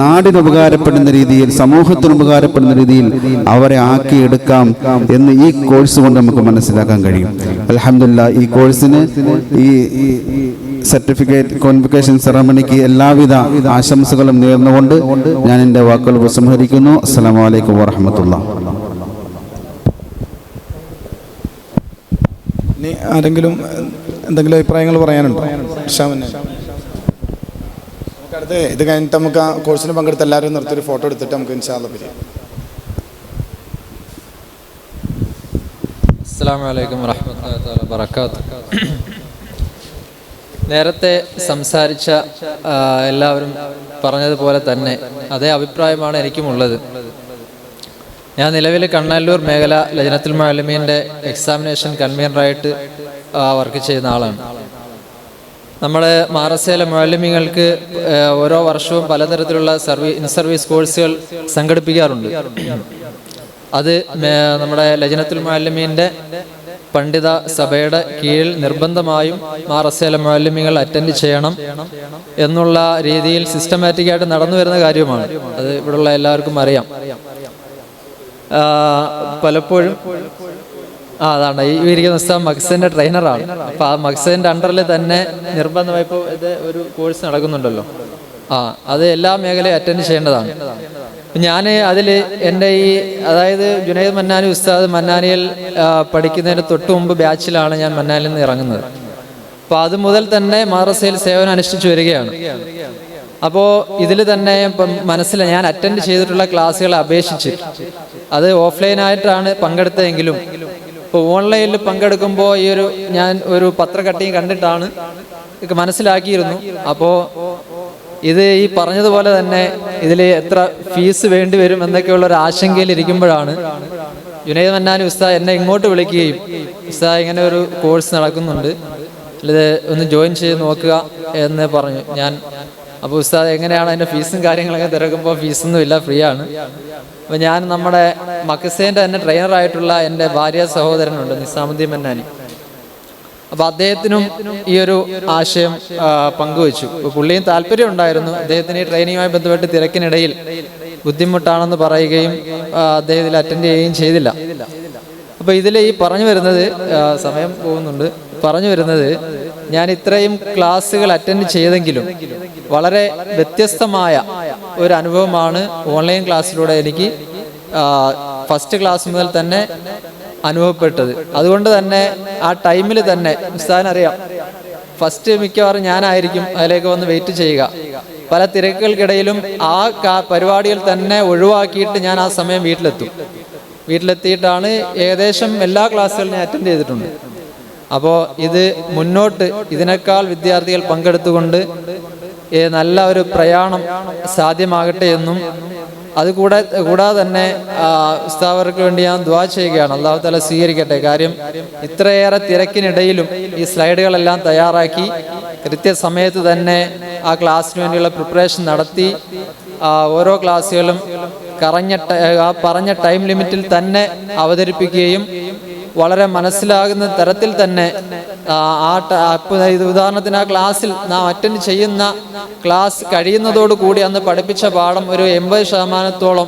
നാടിന് ഉപകാരപ്പെടുന്ന രീതിയിൽ, സമൂഹത്തിന് ഉപകാരപ്പെടുന്ന രീതിയിൽ അവരെ ആക്കിയെടുക്കാം എന്ന് ഈ കോഴ്സ് കൊണ്ട് നമുക്ക് മനസ്സിലാക്കാൻ കഴിയും. അൽഹംദുലില്ലാഹ്. ഈ കോഴ്സിന് സർട്ടിഫിക്കറ്റ് കോൺവൊക്കേഷൻ സെറമണിക്ക് എല്ലാവിധ ആശംസകളും നേർന്നുകൊണ്ട് ഞാൻ എൻ്റെ വാക്കുകൾ ഉപസംഹരിക്കുന്നു. അസ്സലാമു അലൈക്കും വറഹ്മത്തുള്ളാഹി. ഇനി ആരെങ്കിലും എന്തെങ്കിലും അഭിപ്രായങ്ങൾ പറയാനുണ്ടോ? നമുക്കടുത്ത് ഇത് കഴിഞ്ഞിട്ട് നമുക്ക് ആ കോഴ്സിന് പങ്കെടുത്ത് എല്ലാവരും നിർത്തിയൊരു ഫോട്ടോ എടുത്തിട്ട് നമുക്ക് ഇൻഷാ അല്ലാഹ് പിരിയാം. അസ്സലാമു അലൈക്കും വറഹ്മത്തുള്ളാഹി വബറകാതുഹു. നേരത്തെ സംസാരിച്ച എല്ലാവരും പറഞ്ഞതുപോലെ തന്നെ അതേ അഭിപ്രായമാണ് എനിക്കുമുള്ളത്. ഞാൻ നിലവിൽ കണ്ണല്ലൂർ മേഖല ലജ്നത്തുൽ മുഅല്ലിമീൻ്റെ എക്സാമിനേഷൻ കൺവീനറായിട്ട് വർക്ക് ചെയ്യുന്ന ആളാണ്. നമ്മൾ മാറസയിലെ മുഅല്ലിമീങ്ങൾക്ക് ഓരോ വർഷവും പലതരത്തിലുള്ള ഇൻ സർവീസ് കോഴ്സുകൾ സംഘടിപ്പിക്കാറുണ്ട്. അത് നമ്മുടെ ലജ്നത്തുൽ മുഅല്ലിമീൻ്റെ പണ്ഡിത സഭയുടെ കീഴിൽ നിർബന്ധമായും മാറസയിലെ മുഅല്ലിമീങ്ങൾ അറ്റൻഡ് ചെയ്യണം എന്നുള്ള രീതിയിൽ സിസ്റ്റമാറ്റിക്കായിട്ട് നടന്നു വരുന്ന കാര്യമാണ്. അത് ഇവിടെയുള്ള എല്ലാവർക്കും അറിയാം. പലപ്പോഴും അതാണ് ഈ ഇരിക്കുന്ന ഉസ്താദ് മഖ്സദിന്റെ ട്രെയിനറാണ്. അപ്പോൾ ആ മഖ്സദിന്റെ അണ്ടറിൽ തന്നെ നിർബന്ധമായി ഇപ്പോൾ ഇത് ഒരു കോഴ്സ് നടക്കുന്നുണ്ടല്ലോ, അത് എല്ലാ മേഖലയും അറ്റൻഡ് ചെയ്യേണ്ടതാണ്. ഞാൻ അതിൽ എൻ്റെ അതായത് ജുനൈദ് മന്നാനി ഉസ്താദ് മന്നാനിയിൽ പഠിക്കുന്നതിന് തൊട്ട് മുമ്പ് ബാച്ചിലാണ് ഞാൻ മന്നാനിൽ നിന്ന് ഇറങ്ങുന്നത്. അപ്പോൾ അത് മുതൽ തന്നെ മാറസയിൽ സേവനം അനുഷ്ഠിച്ചു വരികയാണ്. അപ്പോൾ ഇതിൽ തന്നെ ഇപ്പം ഞാൻ അറ്റൻഡ് ചെയ്തിട്ടുള്ള ക്ലാസ്സുകളെ അപേക്ഷിച്ച് അത് ഓഫ്ലൈനായിട്ടാണ് പങ്കെടുത്തതെങ്കിലും ഇപ്പോൾ ഓൺലൈനിൽ പങ്കെടുക്കുമ്പോൾ ഞാൻ ഒരു പത്രക്കട്ടിയും കണ്ടിട്ടാണ് മനസ്സിലാക്കിയിരുന്നു. അപ്പോൾ ഇത് ഈ പറഞ്ഞതുപോലെ തന്നെ ഇതിൽ എത്ര ഫീസ് വേണ്ടി വരും എന്നൊക്കെയുള്ളൊരു ആശങ്കയിൽ ഇരിക്കുമ്പോഴാണ് ജുനൈദ് മന്നാനി ഉസ്താദ് എന്നെ ഇങ്ങോട്ട് വിളിക്കുകയും ഉസ്താദ് ഇങ്ങനെ ഒരു കോഴ്സ് നടക്കുന്നുണ്ട്, ഇത് ഒന്ന് ജോയിൻ ചെയ്ത് നോക്കുക എന്ന് പറഞ്ഞു. അപ്പോൾ ഉസ്താദ് എങ്ങനെയാണ് അതിൻ്റെ ഫീസും കാര്യങ്ങളൊക്കെ തിരക്കുമ്പോൾ ഫീസൊന്നുമില്ല, ഫ്രീ ആണ്. അപ്പോൾ ഞാൻ നമ്മുടെ മഖ്സേൻ്റെ തന്നെ ട്രെയിനറായിട്ടുള്ള എൻ്റെ ഭാര്യ സഹോദരനുണ്ട് നിസാമുദ്ദീൻ മന്നാനി. അപ്പോൾ അദ്ദേഹത്തിനും ഈ ഒരു ആശയം പങ്കുവച്ചു. അപ്പോൾ പുള്ളിയും താല്പര്യം ഉണ്ടായിരുന്നു. അദ്ദേഹത്തിന് ഈ ട്രെയിനിങ്ങുമായി ബന്ധപ്പെട്ട് തിരക്കിനിടയിൽ ബുദ്ധിമുട്ടാണെന്ന് പറയുകയും അദ്ദേഹം ഇതിൽ അറ്റൻഡ് ചെയ്യുകയും ചെയ്തില്ല. അപ്പോൾ ഇതിൽ ഈ പറഞ്ഞു വരുന്നത്, സമയം പോകുന്നുണ്ട്, പറഞ്ഞു വരുന്നത് ഞാൻ ഇത്രയും ക്ലാസ്സുകൾ അറ്റൻഡ് ചെയ്തെങ്കിലും വളരെ വ്യത്യസ്തമായ ഒരു അനുഭവമാണ് ഓൺലൈൻ ക്ലാസ്സിലൂടെ എനിക്ക് ഫസ്റ്റ് ക്ലാസ് മുതൽ തന്നെ അനുഭവപ്പെട്ടത്. അതുകൊണ്ട് തന്നെ ആ ടൈമിൽ തന്നെ ഉസ്താദിനറിയാം, ഫസ്റ്റ് മിക്കവാറും ഞാനായിരിക്കും അതിലേക്ക് വന്ന് വെയിറ്റ് ചെയ്യുക. പല തിരക്കുകൾക്കിടയിലും ആ പരിപാടികൾ തന്നെ ഒഴിവാക്കിയിട്ട് ഞാൻ ആ സമയം വീട്ടിലെത്തിയിട്ടാണ് ഏകദേശം എല്ലാ ക്ലാസ്സുകളും ഞാൻ അറ്റൻഡ് ചെയ്തിട്ടുണ്ട്. അപ്പോൾ ഇത് മുന്നോട്ട് ഇതിനേക്കാൾ വിദ്യാർത്ഥികൾ പങ്കെടുത്തുകൊണ്ട് നല്ല ഒരു പ്രയാണം സാധ്യമാകട്ടെ എന്നും കൂടാതെ തന്നെ ഉസ്താദർക്ക് വേണ്ടി ഞാൻ ദുആ ചെയ്യുകയാണ്. അല്ലാഹു തആല സ്വീകരിക്കട്ടെ. കാര്യം ഇത്രയേറെ തിരക്കിനിടയിലും ഈ സ്ലൈഡുകളെല്ലാം തയ്യാറാക്കി കൃത്യസമയത്ത് തന്നെ ആ ക്ലാസ്സിന് വേണ്ടിയുള്ള പ്രിപ്പറേഷൻ നടത്തി ഓരോ ക്ലാസ്സുകളും പറഞ്ഞ ടൈം ലിമിറ്റിൽ തന്നെ അവതരിപ്പിക്കുകയും വളരെ മനസ്സിലാകുന്ന തരത്തിൽ തന്നെ ഉദാഹരണത്തിന് ആ ക്ലാസ്സിൽ നാം അറ്റൻഡ് ചെയ്യുന്ന ക്ലാസ് കഴിയുന്നതോടുകൂടി അന്ന് പഠിപ്പിച്ച പാഠം ഒരു 80%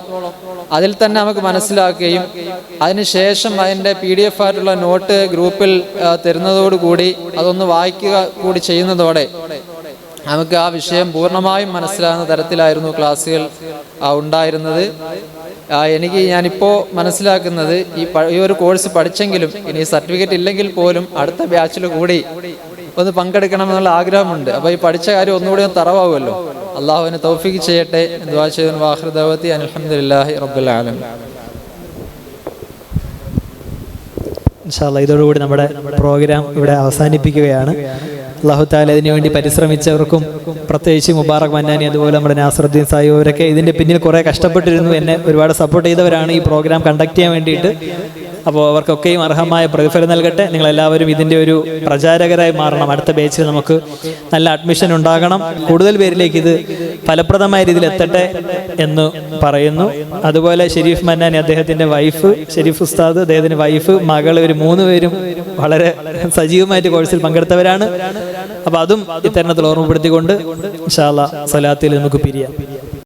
അതിൽ തന്നെ നമുക്ക് മനസ്സിലാക്കുകയും അതിനുശേഷം അതിൻ്റെ PDF ആയിട്ടുള്ള നോട്ട് ഗ്രൂപ്പിൽ തരുന്നതോടുകൂടി അതൊന്ന് വായിക്കുക കൂടി ചെയ്യുന്നതോടെ നമുക്ക് ആ വിഷയം പൂർണ്ണമായും മനസ്സിലാകുന്ന തരത്തിലായിരുന്നു ക്ലാസ്സുകൾ ഉണ്ടായിരുന്നത്. ഞാനിപ്പോൾ മനസ്സിലാക്കുന്നത് ഈ ഒരു കോഴ്സ് പഠിച്ചെങ്കിലും ഇനി സർട്ടിഫിക്കറ്റ് ഇല്ലെങ്കിൽ പോലും അടുത്ത ബാച്ചിൽ കൂടി ഒന്ന് പങ്കെടുക്കണമെന്നുള്ള ആഗ്രഹമുണ്ട്. അപ്പോൾ ഈ പഠിച്ച കാര്യം ഒന്നുകൂടി തറവാകുമല്ലോ. അള്ളാഹുവിനെ തൗഫീഖ് ചെയ്യട്ടെ. ദുആ ചെയ്തു. വാഖിറു ദഅവതി അൽഹംദുലില്ലാഹി റബ്ബിൽ ആലമീൻ. ഇൻഷാ അല്ലാഹ് ഇതോടുകൂടി നമ്മുടെ പ്രോഗ്രാം ഇവിടെ അവസാനിപ്പിക്കുകയാണ്. അല്ലാഹു തആല ഇതിനു വേണ്ടി പരിശ്രമിച്ചവർക്കും പ്രത്യേകിച്ച് മുബാറക് മന്നാനി അതുപോലെ നമ്മുടെ നാസറുദ്ദീൻ സാഹിബ് അവരൊക്കെ ഇതിൻ്റെ പിന്നിൽ കുറേ കഷ്ടപ്പെട്ടിരുന്നു. എന്നെ ഒരുപാട് സപ്പോർട്ട് ചെയ്തവരാണ് ഈ പ്രോഗ്രാം കണ്ടക്ട് ചെയ്യാൻ വേണ്ടിയിട്ട്. അപ്പോൾ അവർക്കൊക്കെയും അർഹമായ പ്രതിഫലം നൽകട്ടെ. നിങ്ങളെല്ലാവരും ഇതിൻ്റെ ഒരു പ്രചാരകരായി മാറണം. അടുത്ത ബാച്ചിൽ നമുക്ക് നല്ല അഡ്മിഷൻ ഉണ്ടാകണം. കൂടുതൽ പേരിലേക്ക് ഇത് ഫലപ്രദമായ രീതിയിൽ എത്തട്ടെ എന്ന് പറയുന്നു. അതുപോലെ ഷെരീഫ് മന്നാനി, അദ്ദേഹത്തിൻ്റെ വൈഫ് ഷെരീഫ് ഉസ്താദ്, അദ്ദേഹത്തിൻ്റെ വൈഫ്, മകൾ, ഒരു 3 പേരും വളരെ സജീവമായിട്ട് കോഴ്സിൽ പങ്കെടുത്തവരാണ്. അപ്പോൾ അതും ഇത്തരണത്തിൽ ഓർമ്മപ്പെടുത്തിക്കൊണ്ട് ഇൻഷാ അല്ലാഹ് സ്വലാത്തിൽ നമുക്ക് പിരിയാം.